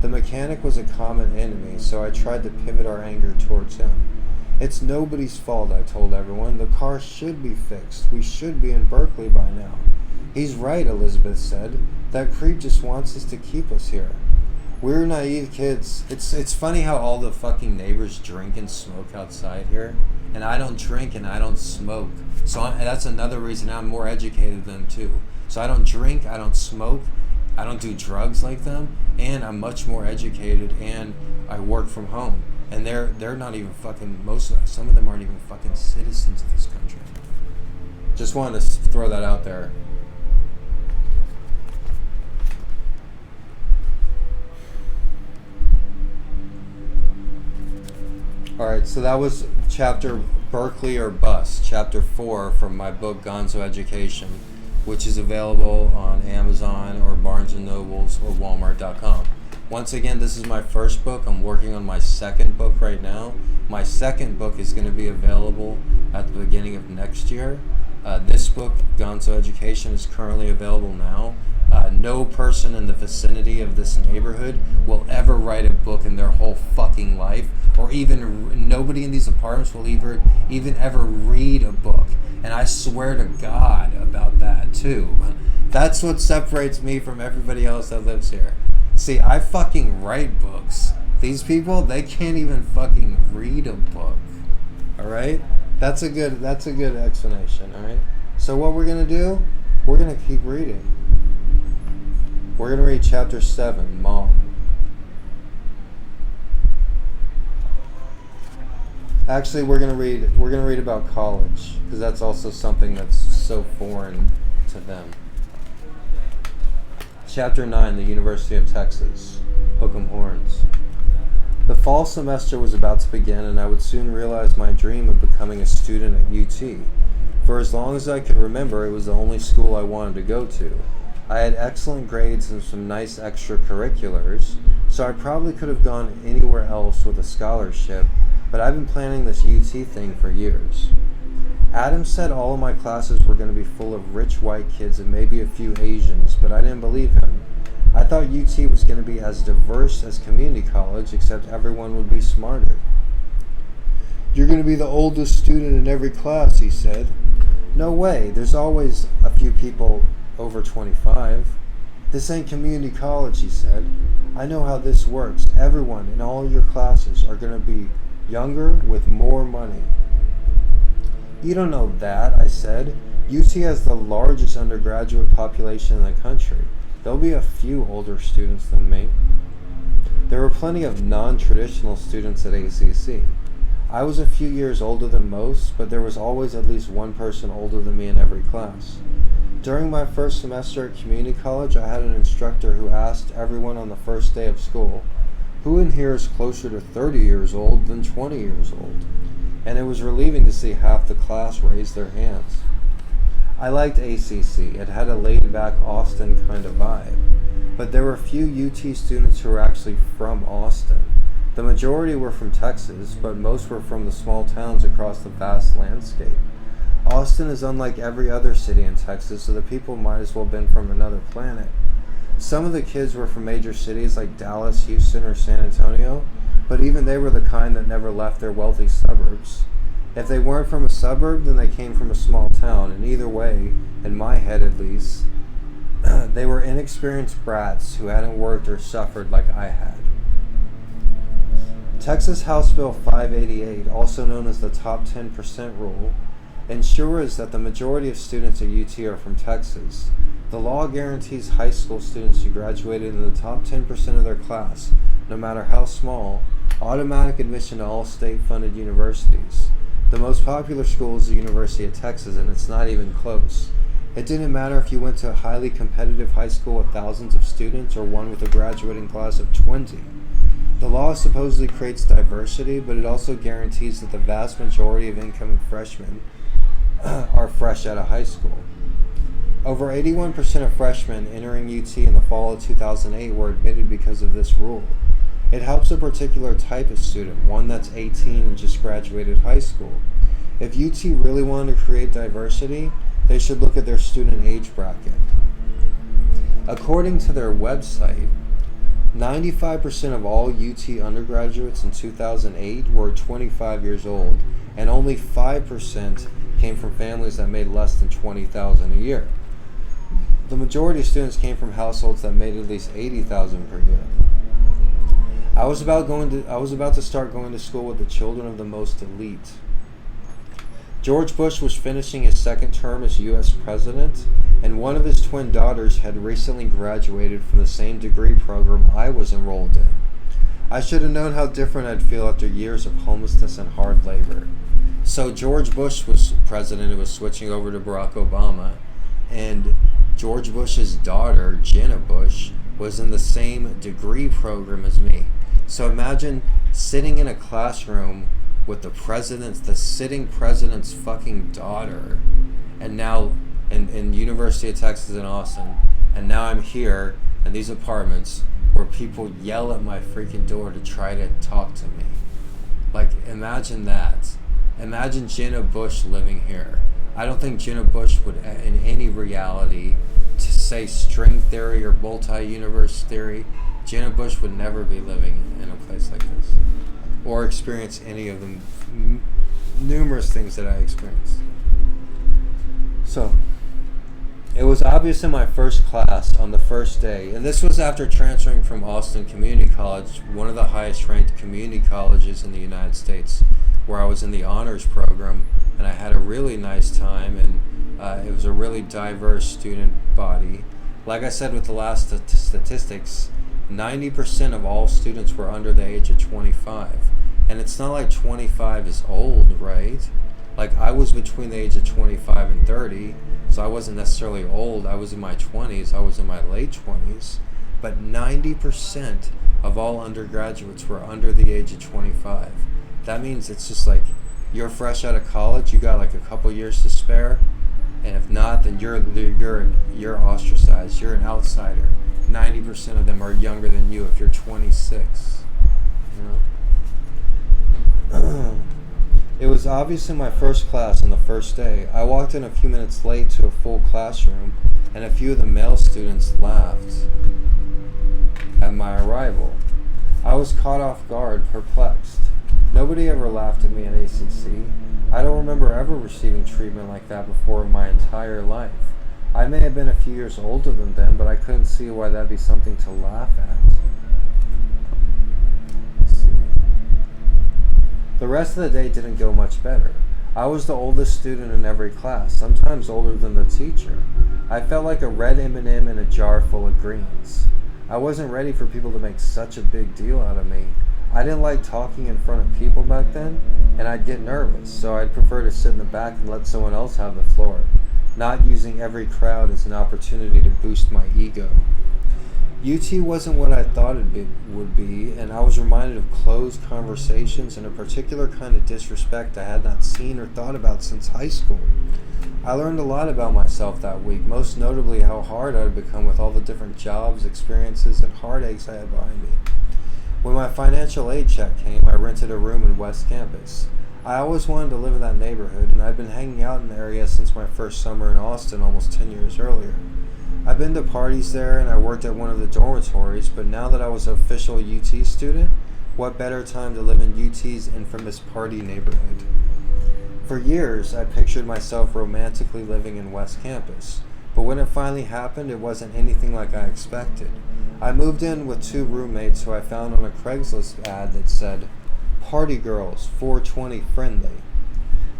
The mechanic was a common enemy, so I tried to pivot our anger towards him. "It's nobody's fault," I told everyone. "The car should be fixed. We should be in Berkeley by now." "He's right," Elizabeth said. "That creep just wants us to keep us here." We're naive kids. It's funny how all the fucking neighbors drink and smoke outside here. And I don't drink and I don't smoke. So that's another reason I'm more educated than them too. So I don't drink, I don't smoke, I don't do drugs like them, and I'm much more educated, and I work from home. And they're not even fucking, some of them aren't even fucking citizens of this country. Just wanted to throw that out there. Alright, so that was chapter Berkeley or Bust, chapter 4 from my book Gonzo Education, which is available on Amazon or Barnes & Nobles or Walmart.com. Once again, this is my first book. I'm working on my second book right now. My second book is going to be available at the beginning of next year. This book, Gonzo Education, is currently available now. No person in the vicinity of this neighborhood will ever write a book in their whole fucking life, or even nobody in these apartments will even ever read a book. And I swear to God about that too. That's what separates me from everybody else that lives here. See, I fucking write books. These people, they can't even fucking read a book. Alright? That's a good explanation, alright? So what we're gonna do, we're gonna keep reading. We're gonna read chapter 7, Mom. Actually, we're gonna read about college, because that's also something that's so foreign to them. Chapter 9, the University of Texas, Hook 'em Horns. The fall semester was about to begin, and I would soon realize my dream of becoming a student at UT. For as long as I could remember, it was the only school I wanted to go to. I had excellent grades and some nice extracurriculars, so I probably could have gone anywhere else with a scholarship, but I've been planning this UT thing for years. Adam said all of my classes were going to be full of rich white kids and maybe a few Asians, but I didn't believe him. I thought UT was going to be as diverse as community college, except everyone would be smarter. "You're going to be the oldest student in every class," he said. "No way, there's always a few people over 25. "This ain't community college," he said. "I know how this works. Everyone in all your classes are going to be younger with more money." "You don't know that," I said. "UT has the largest undergraduate population in the country. There'll be a few older students than me." There were plenty of non-traditional students at ACC. I was a few years older than most, but there was always at least one person older than me in every class. During my first semester at community college, I had an instructor who asked everyone on the first day of school, "Who in here is closer to 30 years old than 20 years old?" And it was relieving to see half the class raise their hands. I liked ACC. It had a laid-back Austin kind of vibe. But there were few UT students who were actually from Austin. The majority were from Texas, but most were from the small towns across the vast landscape. Austin is unlike every other city in Texas, so the people might as well have been from another planet. Some of the kids were from major cities like Dallas, Houston, or San Antonio, but even they were the kind that never left their wealthy suburbs. If they weren't from a suburb, then they came from a small town, and either way, in my head at least, they were inexperienced brats who hadn't worked or suffered like I had. Texas House Bill 588, also known as the Top 10% Rule, ensures that the majority of students at UT are from Texas. The law guarantees high school students who graduated in the top 10% of their class, no matter how small, automatic admission to all state-funded universities. The most popular school is the University of Texas, and it's not even close. It didn't matter if you went to a highly competitive high school with thousands of students or one with a graduating class of 20. The law supposedly creates diversity, but it also guarantees that the vast majority of incoming freshmen are fresh out of high school. Over 81% of freshmen entering UT in the fall of 2008 were admitted because of this rule. It helps a particular type of student, one that's 18 and just graduated high school. If UT really wanted to create diversity, they should look at their student age bracket. According to their website, 95% of all UT undergraduates in 2008 were 25 years old, and only 5% came from families that made less than $20,000 a year. The majority of students came from households that made at least $80,000 per year. I was about to start going to school with the children of the most elite. George Bush was finishing his second term as U.S. president, and one of his twin daughters had recently graduated from the same degree program I was enrolled in. I should have known how different I'd feel after years of homelessness and hard labor. So George Bush was president and was switching over to Barack Obama, and George Bush's daughter, Jenna Bush, was in the same degree program as me. So imagine sitting in a classroom with the sitting president's fucking daughter, and now in University of Texas in Austin, and now I'm here in these apartments where people yell at my freaking door to try to talk to me. Like, imagine that. Imagine Jenna Bush living here. I don't think Jenna Bush would, in any reality, to say string theory or multi-universe theory, Jenna Bush would never be living in a place like this, or experience any of the numerous things that I experienced. So, it was obvious in my first class on the first day, and this was after transferring from Austin Community College, one of the highest ranked community colleges in the United States, where I was in the honors program, and I had a really nice time, and it was a really diverse student body. Like I said with the last statistics, 90% of all students were under the age of 25. And it's not like 25 is old, right? Like, I was between the age of 25 and 30, so I wasn't necessarily old. I was in my 20s, I was in my late 20s. But 90% of all undergraduates were under the age of 25. That means it's just like, you're fresh out of college, you got like a couple years to spare, and if not, then you're ostracized, you're an outsider. 90% of them are younger than you if you're 26. You know? It was obvious in my first class on the first day. I walked in a few minutes late to a full classroom, and a few of the male students laughed at my arrival. I was caught off guard, perplexed. Nobody ever laughed at me at ACC. I don't remember ever receiving treatment like that before in my entire life. I may have been a few years older than them, but I couldn't see why that'd be something to laugh at. Let's see. The rest of the day didn't go much better. I was the oldest student in every class, sometimes older than the teacher. I felt like a red M&M in a jar full of greens. I wasn't ready for people to make such a big deal out of me. I didn't like talking in front of people back then, and I'd get nervous, so I'd prefer to sit in the back and let someone else have the floor, not using every crowd as an opportunity to boost my ego. UT wasn't what I thought would be, and I was reminded of closed conversations and a particular kind of disrespect I had not seen or thought about since high school. I learned a lot about myself that week, most notably how hard I had become with all the different jobs, experiences, and heartaches I had behind me. When my financial aid check came, I rented a room in West Campus. I always wanted to live in that neighborhood, and I'd been hanging out in the area since my first summer in Austin almost 10 years earlier. I've been to parties there, and I worked at one of the dormitories, but now that I was an official UT student, what better time to live in UT's infamous party neighborhood? For years, I pictured myself romantically living in West Campus, but when it finally happened, it wasn't anything like I expected. I moved in with 2 roommates who I found on a Craigslist ad that said, "Party Girls, 420 friendly."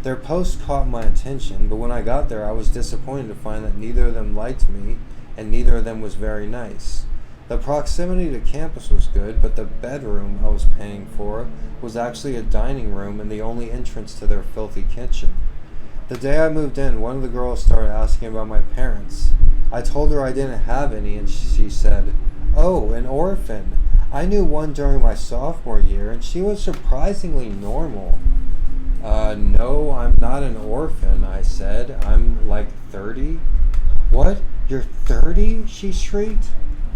Their post caught my attention, but when I got there, I was disappointed to find that neither of them liked me, and neither of them was very nice. The proximity to campus was good, but the bedroom I was paying for was actually a dining room and the only entrance to their filthy kitchen. The day I moved in, one of the girls started asking about my parents. I told her I didn't have any, and she said, "Oh, an orphan. I knew one during my sophomore year, and she was surprisingly normal." No, I'm not an orphan," I said. "I'm like 30. "What? You're 30? She shrieked.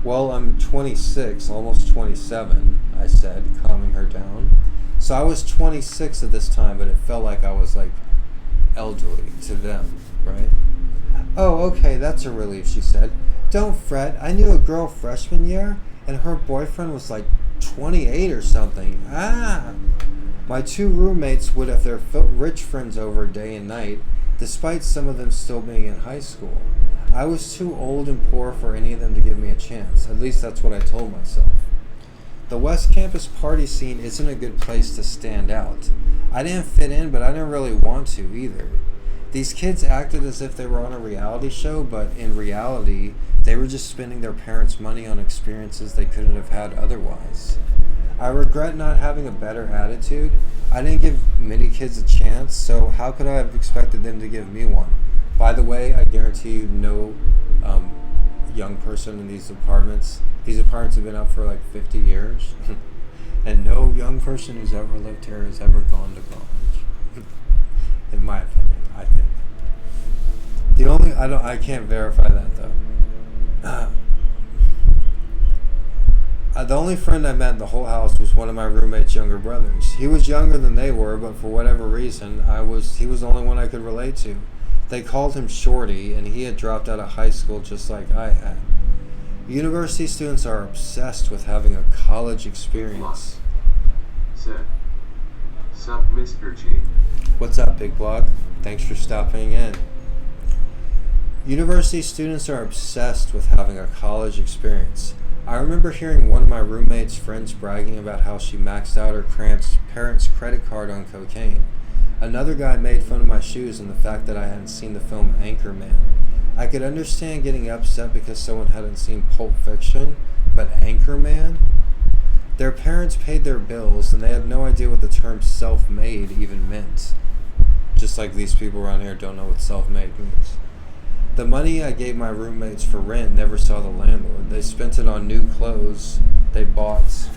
"Well, I'm 26, almost 27, I said, calming her down. So I was 26 at this time, but it felt like I was like elderly to them, right? "Oh, okay, that's a relief," she said. "Don't fret. I knew a girl freshman year, and her boyfriend was like 28 or something. Ah!" My 2 roommates would have their rich friends over day and night, despite some of them still being in high school. I was too old and poor for any of them to give me a chance. At least that's what I told myself. The West Campus party scene isn't a good place to stand out. I didn't fit in, but I didn't really want to either. These kids acted as if they were on a reality show, but in reality, they were just spending their parents' money on experiences they couldn't have had otherwise. I regret not having a better attitude. I didn't give many kids a chance, so how could I have expected them to give me one? By the way, I guarantee you no young person in these apartments have been up for like 50 years, and no young person who's ever lived here has ever gone to college, in my opinion, I think. I can't verify that though. The only friend I met in the whole house was one of my roommate's younger brothers. He was younger than they were, but for whatever reason, he was the only one I could relate to. They called him Shorty, and he had dropped out of high school just like I had. University students are obsessed with having a college experience. Said. Sup, Mr. G. What's up, Big Blog? Thanks for stopping in. University students are obsessed with having a college experience. I remember hearing one of my roommate's friends bragging about how she maxed out her parents' credit card on cocaine. Another guy made fun of my shoes and the fact that I hadn't seen the film Anchorman. I could understand getting upset because someone hadn't seen Pulp Fiction, but Anchorman? Their parents paid their bills and they had no idea what the term self-made even meant. Just like these people around here don't know what self-made means. The money I gave my roommates for rent never saw the landlord. They spent it on new clothes they bought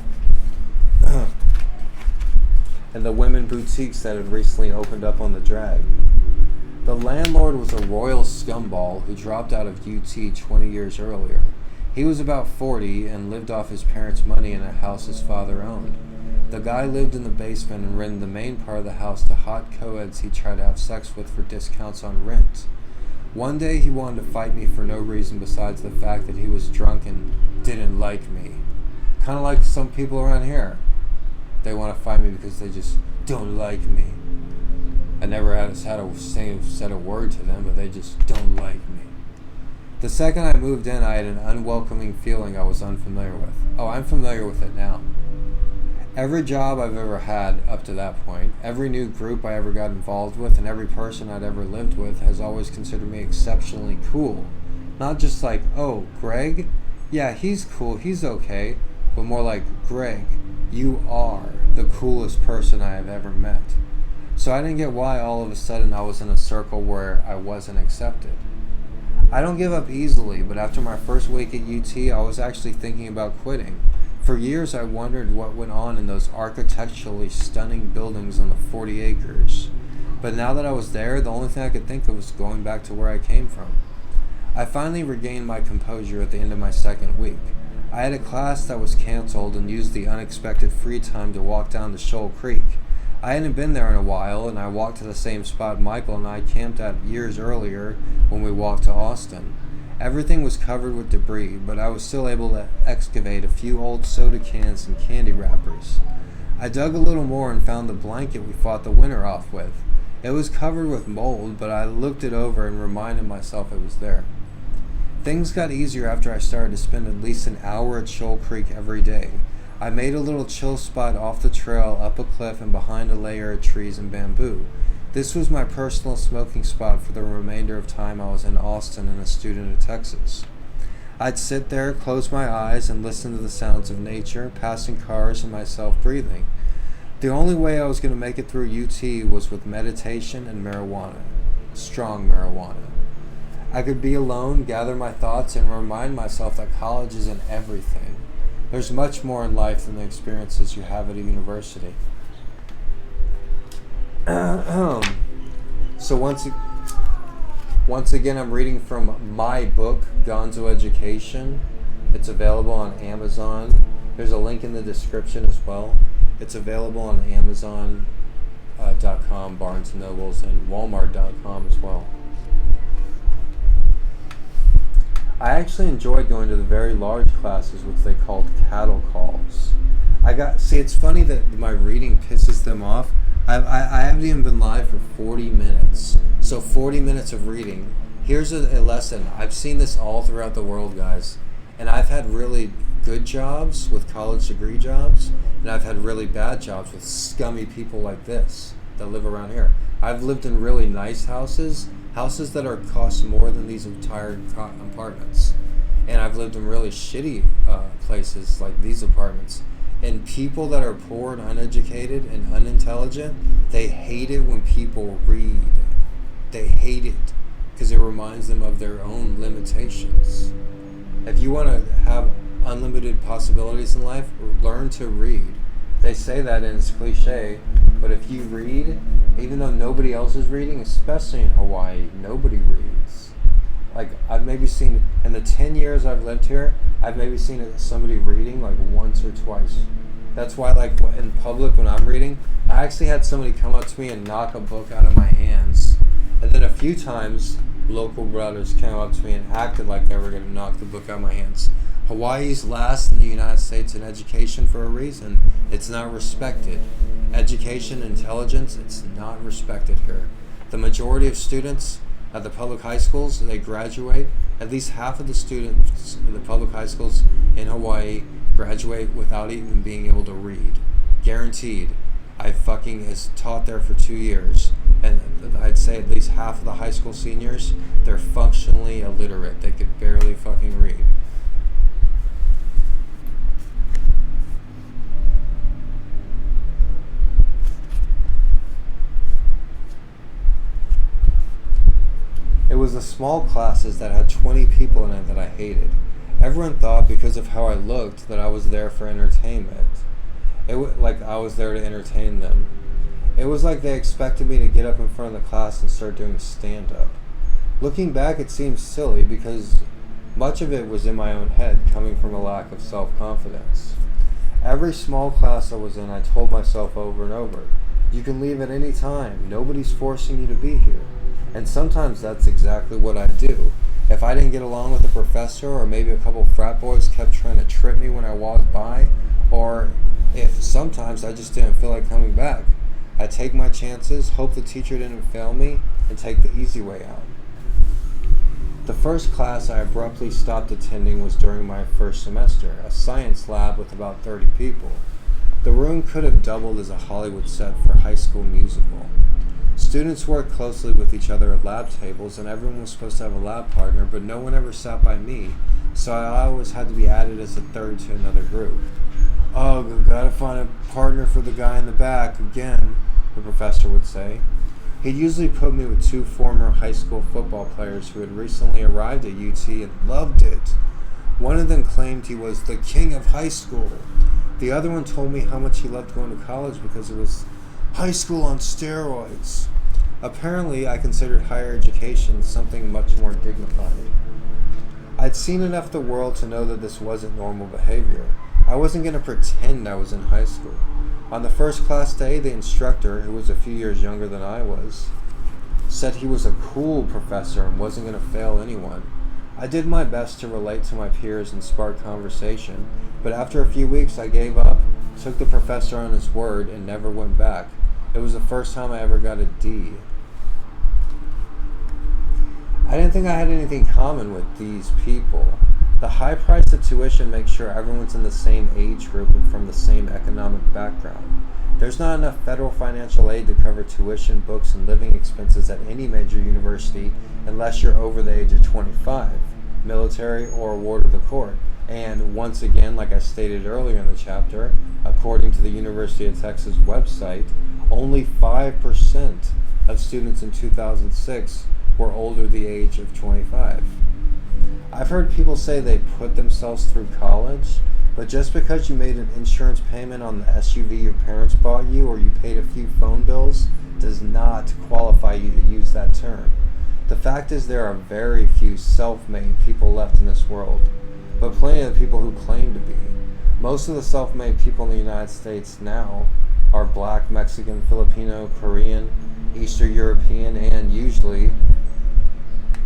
and the women boutiques that had recently opened up on the drag. The landlord was a royal scumball who dropped out of UT 20 years earlier. He was about 40 and lived off his parents' money in a house his father owned. The guy lived in the basement and rented the main part of the house to hot co-eds he tried to have sex with for discounts on rent. One day he wanted to fight me for no reason besides the fact that he was drunk and didn't like me. Kind of like some people around here. They want to fight me because they just don't like me. I never said a word to them, but they just don't like me. The second I moved in, I had an unwelcoming feeling I was unfamiliar with. Oh, I'm familiar with it now. Every job I've ever had up to that point, every new group I ever got involved with, and every person I'd ever lived with has always considered me exceptionally cool. Not just like, "Oh, Greg? Yeah, he's cool, he's okay." but more like, Greg, you are the coolest person I have ever met. So I didn't get why all of a sudden I was in a circle where I wasn't accepted. I don't give up easily, but after my first week at UT, I was actually thinking about quitting. For years, I wondered what went on in those architecturally stunning buildings on the 40 acres. But now that I was there, the only thing I could think of was going back to where I came from. I finally regained my composure at the end of my second week. I had a class that was canceled and used the unexpected free time to walk down to Shoal Creek. I hadn't been there in a while, and I walked to the same spot Michael and I camped at years earlier when we walked to Austin. Everything was covered with debris, but I was still able to excavate a few old soda cans and candy wrappers. I dug a little more and found the blanket we fought the winter off with. It was covered with mold, but I looked it over and reminded myself it was there. Things got easier after I started to spend at least an hour at Shoal Creek every day. I made a little chill spot off the trail, up a cliff, and behind a layer of trees and bamboo. This was my personal smoking spot for the remainder of time I was in Austin and a student at Texas. I'd sit there, close my eyes, and listen to the sounds of nature, passing cars, and myself breathing. The only way I was going to make it through UT was with meditation and marijuana. Strong marijuana. I could be alone, gather my thoughts, and remind myself that college isn't everything. There's much more in life than the experiences you have at a university. So once again, I'm reading from my book, Gonzo Education. It's available on Amazon. There's a link in the description as well. It's available on Amazon.com, Barnes & Nobles, and Walmart.com as well. I actually enjoyed going to the very large classes, which they called cattle calls. It's funny that my reading pisses them off. I haven't even been live for 40 minutes. So 40 minutes of reading. Here's a lesson. I've seen this all throughout the world, guys. And I've had really good jobs with college degree jobs. And I've had really bad jobs with scummy people like this that live around here. I've lived in really nice houses that are cost more than these entire apartments. And I've lived in really shitty places like these apartments. And people that are poor and uneducated and unintelligent, they hate it when people read. They hate it because it reminds them of their own limitations. If you want to have unlimited possibilities in life, learn to read. They say that and it's cliche, but if you read, even though nobody else is reading, especially in Hawaii, nobody reads. Like, I've maybe seen, in the 10 years I've lived here, I've maybe seen somebody reading like once or twice. That's why, like, in public when I'm reading, I actually had somebody come up to me and knock a book out of my hands. And then a few times, local brothers came up to me and acted like they were going to knock the book out of my hands. Hawaii's last in the United States in education for a reason. It's not respected. Education, intelligence, it's not respected here. The majority of students at the public high schools, they graduate. At least half of the students in the public high schools in Hawaii graduate without even being able to read. Guaranteed. I fucking has taught there for 2 years, and I'd say at least half of the high school seniors, they're functionally illiterate. They could barely fucking read. It was the small classes that had 20 people in it that I hated. Everyone thought because of how I looked that I was there for entertainment. Like I was there to entertain them. It was like they expected me to get up in front of the class and start doing stand-up. Looking back, it seems silly because much of it was in my own head, coming from a lack of self-confidence. Every small class I was in, I told myself over and over, you can leave at any time. Nobody's forcing you to be here. And sometimes that's exactly what I do. If I didn't get along with a professor, or maybe a couple frat boys kept trying to trip me when I walked by, or if sometimes I just didn't feel like coming back, I take my chances, hope the teacher didn't fail me, and take the easy way out. The first class I abruptly stopped attending was during my first semester, a science lab with about 30 people. The room could have doubled as a Hollywood set for High School Musical. Students worked closely with each other at lab tables, and everyone was supposed to have a lab partner, but no one ever sat by me. so I always had to be added as a third to another group. Oh, gotta find a partner for the guy in the back again, the professor would say. He'd usually put me with 2 former high school football players who had recently arrived at UT and loved it. One of them claimed he was the king of high school. The other one told me how much he loved going to college because it was high school on steroids. Apparently, I considered higher education something much more dignified. I'd seen enough of the world to know that this wasn't normal behavior. I wasn't going to pretend I was in high school. On the first class day, the instructor, who was a few years younger than I was, said he was a cool professor and wasn't going to fail anyone. I did my best to relate to my peers and spark conversation, but after a few weeks I gave up, took the professor on his word, and never went back. It was the first time I ever got a D. I didn't think I had anything common with these people. The high price of tuition makes sure everyone's in the same age group and from the same economic background. There's not enough federal financial aid to cover tuition, books, and living expenses at any major university unless you're over the age of 25, military, or a ward of the court. And once again, like I stated earlier in the chapter, according to the University of Texas website, only 5% of students in 2006 were older the age of 25. I've heard people say they put themselves through college, but just because you made an insurance payment on the SUV your parents bought you or you paid a few phone bills does not qualify you to use that term. The fact is there are very few self-made people left in this world, but plenty of people who claim to be. Most of the self-made people in the United States now are black, Mexican, Filipino, Korean, Eastern European, and usually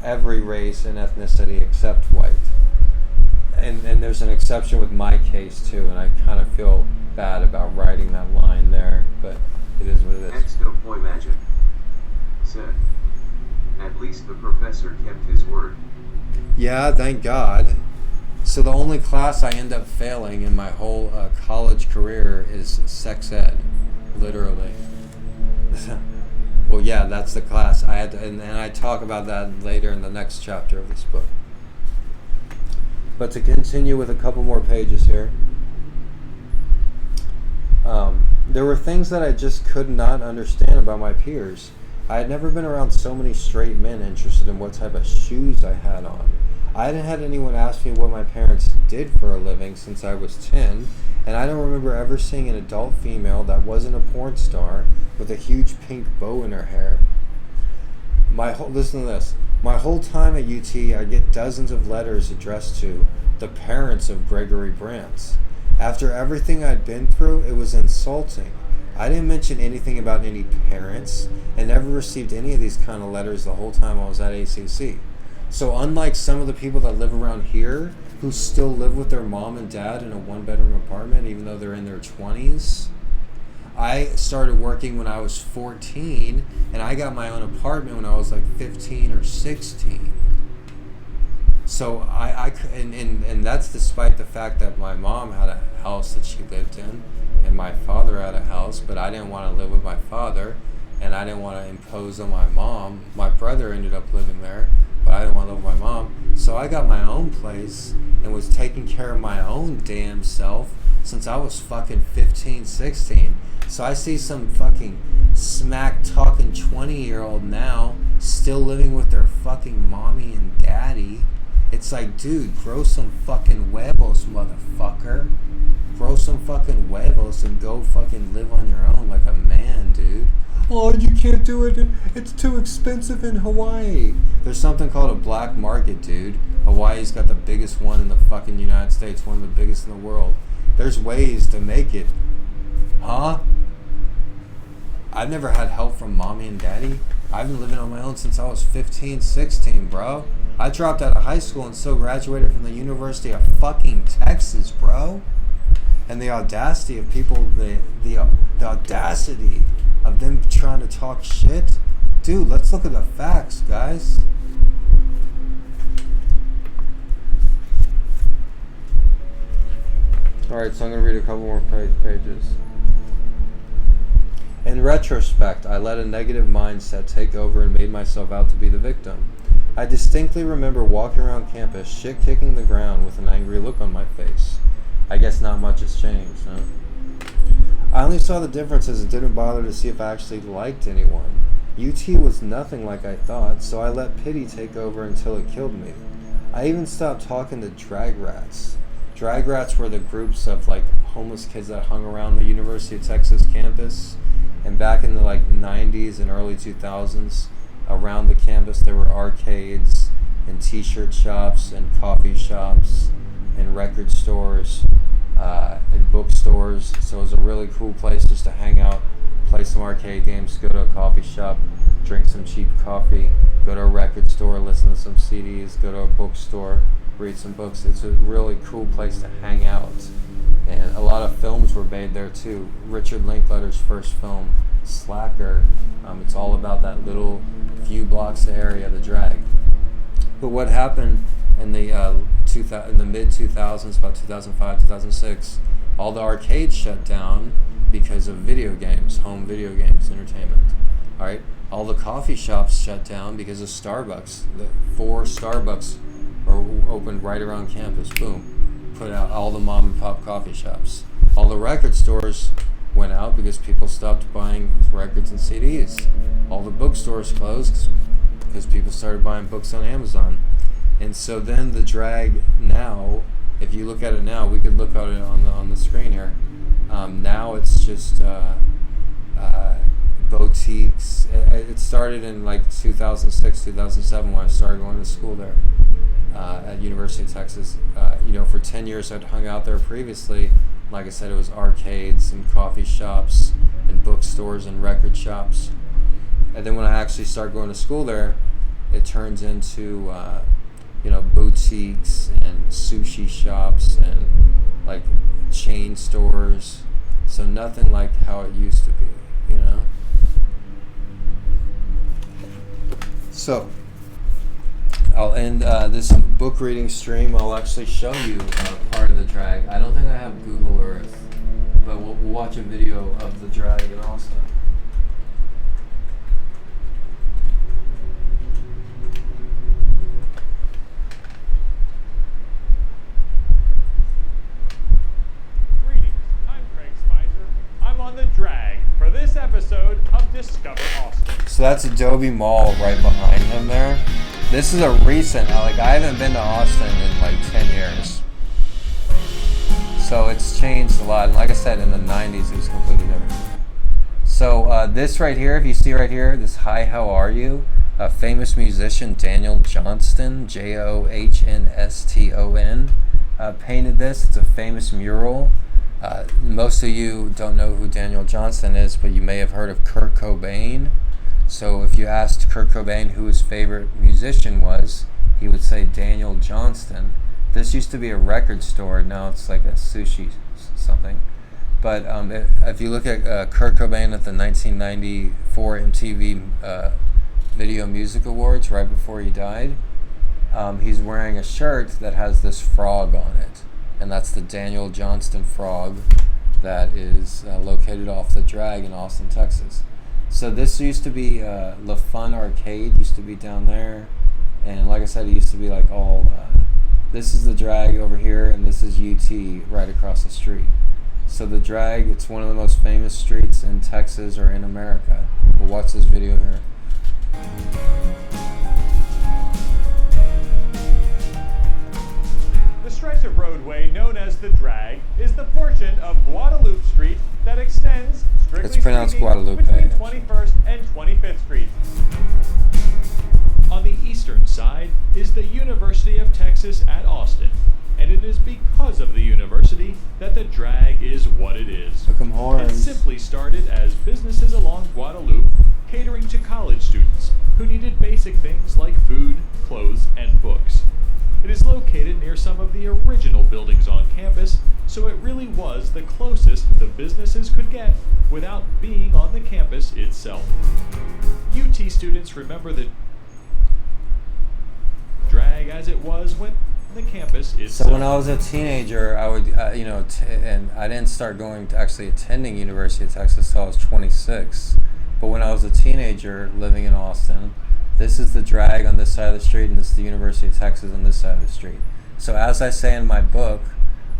every race and ethnicity except white. And there's an exception with my case too, and I kind of feel bad about writing that line there, but it is what it is. Extopoi magic. Said. At least the professor kept his word. Yeah, thank God. So the only class I end up failing in my whole college career is sex ed, literally. Well, yeah, that's the class I had to, and I talk about that later in the next chapter of this book. But to continue with a couple more pages here, there were things that I just could not understand about my peers. I had never been around so many straight men interested in what type of shoes I had on. I hadn't had anyone ask me what my parents did for a living since I was 10, and I don't remember ever seeing an adult female that wasn't a porn star with a huge pink bow in her hair. Listen to this. My whole time at UT, I get dozens of letters addressed to the parents of Gregory Brandt. After everything I'd been through, it was insulting. I didn't mention anything about any parents and never received any of these kind of letters the whole time I was at ACC. So unlike some of the people that live around here who still live with their mom and dad in a 1-bedroom apartment even though they're in their 20s, I started working when I was 14 and I got my own apartment when I was like 15 or 16. So and that's despite the fact that my mom had a house that she lived in and my father had a house, but I didn't want to live with my father and I didn't want to impose on my mom. My brother ended up living there, but I didn't want to live with my mom. So I got my own place and was taking care of my own damn self since I was fucking 15, 16. So I see some fucking smack talking 20-year-old now still living with their fucking mommy and daddy. It's like, dude, grow some fucking huevos, motherfucker. Grow some fucking huevos and go fucking live on your own like a man, dude. Oh, you can't do it. It's too expensive in Hawaii. There's something called a black market, dude. Hawaii's got the biggest one in the fucking United States, one of the biggest in the world. There's ways to make it. Huh? I've never had help from mommy and daddy. I've been living on my own since I was 15, 16, bro. I dropped out of high school and still graduated from the University of fucking Texas, bro. And the audacity of people, the audacity of them trying to talk shit. Dude, let's look at the facts, guys. Alright, so I'm going to read a couple more pages. In retrospect, I let a negative mindset take over and made myself out to be the victim. I distinctly remember walking around campus, shit kicking the ground with an angry look on my face. I guess not much has changed, huh? I only saw the differences and didn't bother to see if I actually liked anyone. UT was nothing like I thought, so I let pity take over until it killed me. I even stopped talking to drag rats. Drag rats were the groups of like homeless kids that hung around the University of Texas campus. And back in the like 90s and early 2000s, around the campus there were arcades and t-shirt shops and coffee shops and record stores and bookstores. So it was a really cool place just to hang out, play some arcade games, go to a coffee shop, drink some cheap coffee, go to a record store, listen to some CDs, go to a bookstore, read some books. It's a really cool place to hang out. And a lot of films were made there too. Richard Linklater's first film, Slacker, it's all about that little few blocks area, the drag. But what happened in the mid 2000s, about 2005, 2006, all the arcades shut down because of video games, home video games, entertainment. All right, all the coffee shops shut down because of Starbucks. The 4 Starbucks are opened right around campus. Boom, put out all the mom and pop coffee shops. All the record stores went out because people stopped buying records and CDs. All the bookstores closed because people started buying books on Amazon. And so then the drag now, if you look at it now, we could look at it on the screen here. Now it's just boutiques. It started in like 2006, 2007 when I started going to school there at University of Texas. For 10 years I'd hung out there previously. Like I said, it was arcades and coffee shops and bookstores and record shops. And then when I actually start going to school there, it turns into boutiques and sushi shops and like chain stores. So nothing like how it used to be, So I'll end this book reading stream. I'll actually show you part of the drag. I don't think I have Google Earth, but we'll watch a video of the drag in Austin. Episode of Discover Austin. So that's Adobe Mall right behind him there. This is a recent, I haven't been to Austin in like 10 years. So it's changed a lot. And like I said, in the 90s it was completely different. So this right here, if you see right here, this Hi, How Are You? A famous musician, Daniel Johnston, Johnston, painted this. It's a famous mural. Most of you don't know who Daniel Johnston is, but you may have heard of Kurt Cobain. So if you asked Kurt Cobain who his favorite musician was, he would say Daniel Johnston. This used to be a record store. Now it's like a sushi something. But if you look at Kurt Cobain at the 1994 MTV Video Music Awards, right before he died, he's wearing a shirt that has this frog on it. And that's the Daniel Johnston frog that is located off the drag in Austin, Texas. So this used to be La Fun Arcade, used to be down there. And like I said, it used to be like all, this is the drag over here, and this is UT right across the street. So the drag, it's one of the most famous streets in Texas or in America. We'll watch this video here. The stretch of roadway known as the drag is the portion of Guadalupe Street that extends, strictly It's pronounced speaking, Guadalupe. between 21st and 25th Street. On the eastern side is the University of Texas at Austin, and it is because of the university that the drag is what it is. Look 'em horns. It simply started as businesses along Guadalupe catering to college students who needed basic things like food, clothes, and books. It is located near some of the original buildings on campus, so it really was the closest the businesses could get without being on the campus itself. UT students remember the drag as it was when the campus itself. So when I was a teenager, I would, and I didn't start going to actually attending University of Texas until I was 26. But when I was a teenager living in Austin, This is the drag on this side of the street, and this is the University of Texas on this side of the street. So as I say in my book,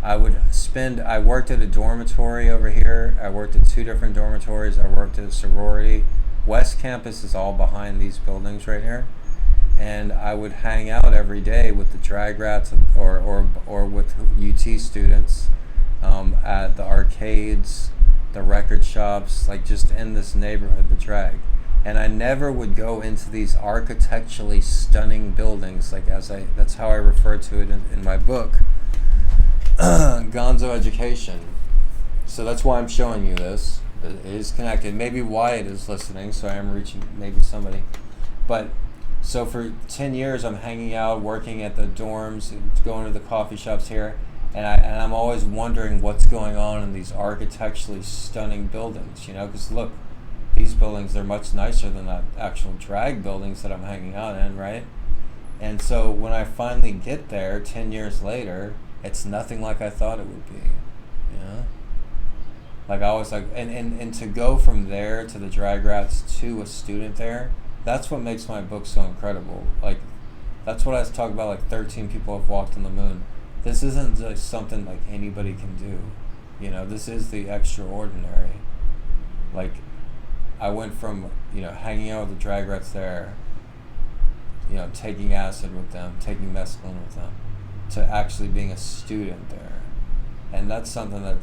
I worked at a dormitory over here. I worked at 2 different dormitories. I worked at a sorority. West Campus is all behind these buildings right here. And I would hang out every day with the drag rats or with UT students at the arcades, the record shops, like just in this neighborhood, the drag. And I never would go into these architecturally stunning buildings, that's how I refer to it in my book, Gonzo Education. So that's why I'm showing you this. It is connected. Maybe Wyatt is listening, so I am reaching maybe somebody. But so for 10 years, I'm hanging out, working at the dorms, going to the coffee shops here, and I'm always wondering what's going on in these architecturally stunning buildings, because look, these buildings, they're much nicer than the actual drag buildings that I'm hanging out in, right? And so when I finally get there 10 years later, it's nothing like I thought it would be, Like I was like, and to go from there to the drag rats to a student there, that's what makes my book so incredible. Like, that's what I was talking about, like 13 people have walked on the moon. This isn't just something like anybody can do, this is the extraordinary. Like, I went from, hanging out with the drag rats there, taking acid with them, taking mescaline with them, to actually being a student there. And that's something that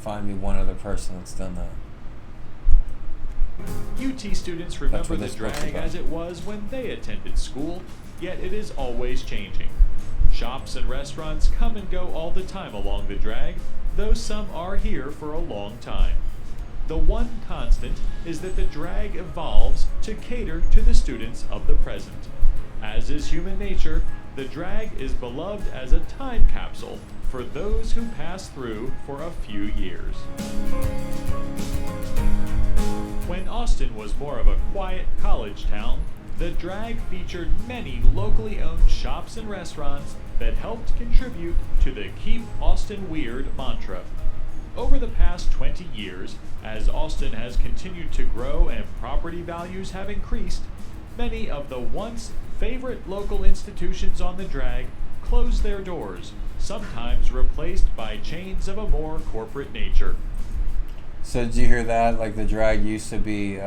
find me one other person that's done that. UT students remember the drag as it was when they attended school, yet it is always changing. Shops and restaurants come and go all the time along the drag, though some are here for a long time. The one constant is that the drag evolves to cater to the students of the present. As is human nature, the drag is beloved as a time capsule for those who pass through for a few years. When Austin was more of a quiet college town, the drag featured many locally owned shops and restaurants that helped contribute to the Keep Austin Weird mantra. Over the past 20 years, as Austin has continued to grow and property values have increased, many of the once favorite local institutions on the drag closed their doors, sometimes replaced by chains of a more corporate nature. So did you hear that? Like, the drag used to be,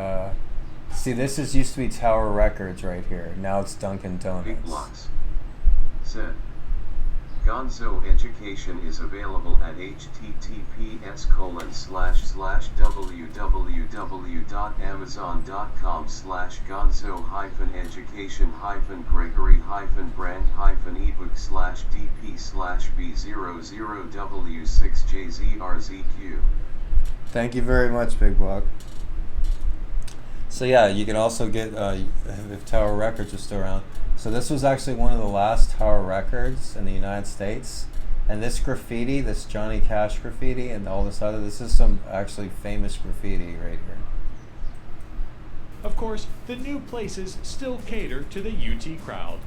used to be Tower Records right here. Now it's Dunkin' Donuts. Big blocks. Said. Gonzo Education is available at https://www.amazon.com/gonzo-education-gregory-brandt-ebook/dp/b000w6jzrzq. Thank you very much, Big Block. So yeah, you can also get, if Tower Records was still around. So this was actually one of the last Tower Records in the United States. And this graffiti, this Johnny Cash graffiti and all this other, this is some actually famous graffiti right here. Of course, the new places still cater to the UT crowd.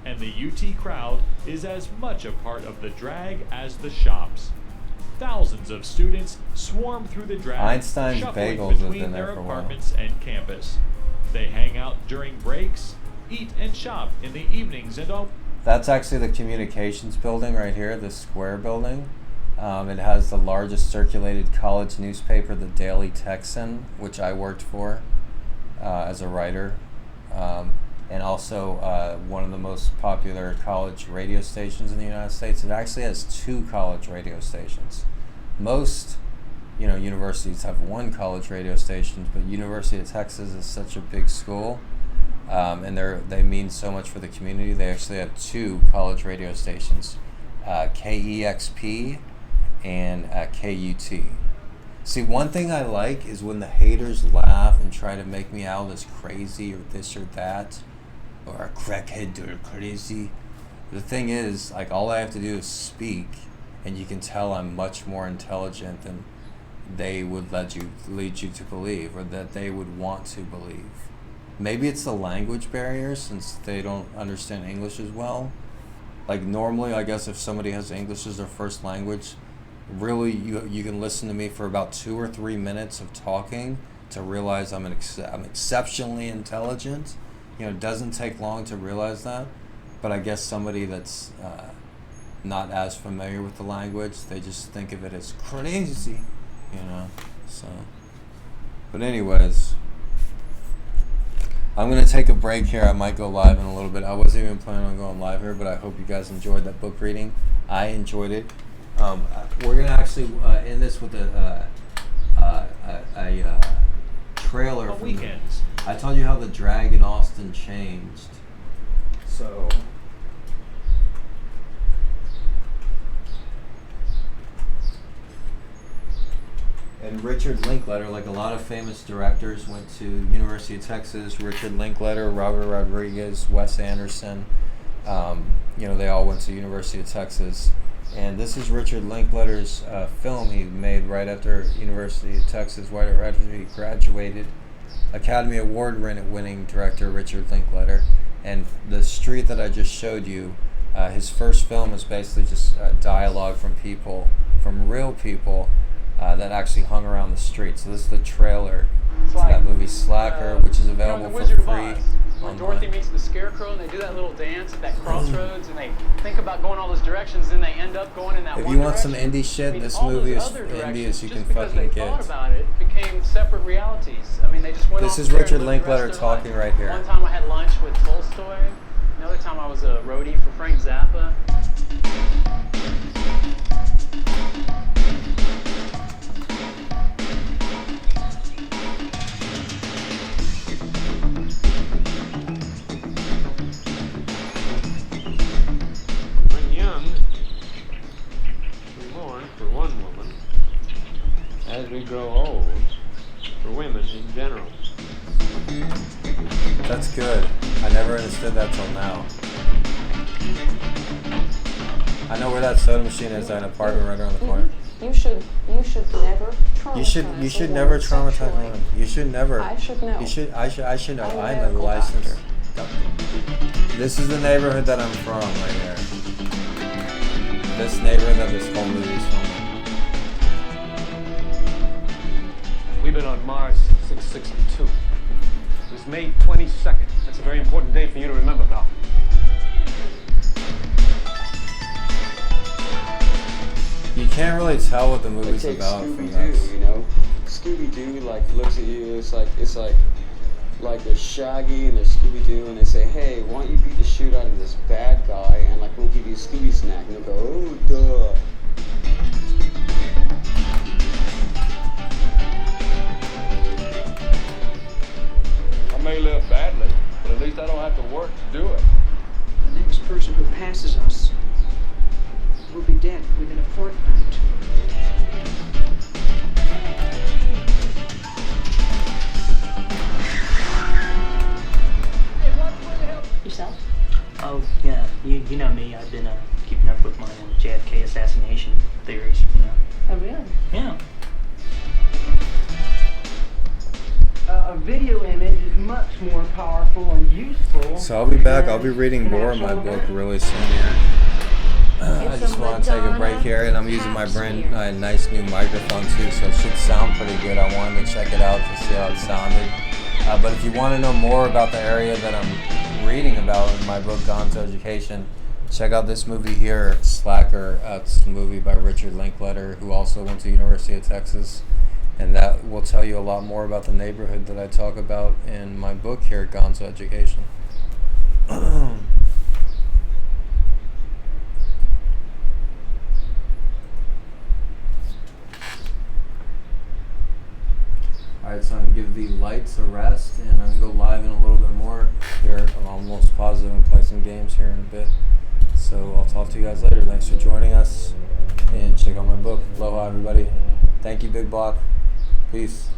And the UT crowd is as much a part of the drag as the shops. Thousands of students swarm through the drag, Einstein's shuffling Bagels has between been there their for a while. apartments and campus. They hang out during breaks, eat and shop in the evenings, and all. That's actually the communications building right here, the square building. It has the largest circulated college newspaper, the Daily Texan, which I worked for as a writer. And also one of the most popular college radio stations in the United States. It actually has 2 college radio stations. Most, universities have 1 college radio station, but University of Texas is such a big school, and they mean so much for the community. They actually have 2 college radio stations, KEXP and KUT. See, one thing I like is when the haters laugh and try to make me out as crazy or this or that, or a crackhead or crazy. The thing is, like, all I have to do is speak, and you can tell I'm much more intelligent than they would lead you to believe, or that they would want to believe. Maybe it's the language barrier, since they don't understand English as well. Like, normally, I guess if somebody has English as their first language, really you can listen to me for about 2 or 3 minutes of talking to realize I'm exceptionally intelligent. You know, it doesn't take long to realize that. But I guess somebody that's not as familiar with the language, they just think of it as crazy, you know. So, but anyways, I'm gonna take a break here. I might go live in a little bit. I wasn't even planning on going live here, but I hope you guys enjoyed that book reading. I enjoyed it. We're gonna actually end this with a trailer. On weekends. I told you how the drag in Austin changed. So. And Richard Linklater, like a lot of famous directors, went to University of Texas. Richard Linklater, Robert Rodriguez, Wes Anderson, you know, they all went to University of Texas. And this is Richard Linklater's film he made right after University of Texas, right after he graduated. Academy Award winning director Richard Linklater. And the street that I just showed you, his first film is basically just dialogue from people, from real people, that actually hung around the street. So this is the trailer to that movie Slacker, which is available for free. When Dorothy meets the Scarecrow and they do that little dance at that crossroads and they think about going all those directions and they end up going in that If one you want direction. some indie shit, I mean, this all movie those is other indie directions, as you just can because fucking they get. thought about it, became separate realities. I mean, they just went This off is there and Richard lived the rest Linklater of their talking life. right here. One time I had lunch with Tolstoy. Another time I was a roadie for Frank Zappa. When young, we mourn for one woman. As we grow old, for women in general. That's good. I never understood that till now. I know where that soda machine is in an apartment right around the corner. You should never traumatize. You should a never woman traumatize sexually. women. You should never. I should know. I should know. I'm a I'm a medical licensed doctor. doctor. This is the neighborhood that I'm from right here. This neighborhood that this whole movie is from. We've been on Mars since 62. It was May 22nd. That's a very important date for you to remember, pal. You can't really tell what the movie's Like, take about from Scooby-Doo, this. you know? Scooby-Doo, like, looks at you, it's like there's Shaggy and there's Scooby-Doo, and they say, hey, why don't you beat the shit out of this bad guy, and, like, we'll give you a Scooby snack, and they'll go, oh, duh. I may live badly, but at least I don't have to work to do it. The next person who passes us will be dead within a fortnight. Yourself? Oh, yeah. You know me. I've been keeping up with my JFK assassination theories, you know. Oh, really? Yeah. A video image is much more powerful and useful. So I'll be back. I'll be reading more of my book really soon here. I just want to take a break here, and I'm using my brand nice new microphone too, so it should sound pretty good. I wanted to check it out to see how it sounded. But if you want to know more about the area that I'm reading about in my book, Gonzo Education, check out this movie here, Slacker. It's a movie by Richard Linklater, who also went to University of Texas. And that will tell you a lot more about the neighborhood that I talk about in my book here, Gonzo Education. Alright, so I'm going to give the lights a rest, and I'm going to go live in a little bit more here. I'm almost positive and play some games here in a bit. So I'll talk to you guys later. Thanks for joining us, and check out my book. Aloha, everybody. Thank you, Big Block. Peace.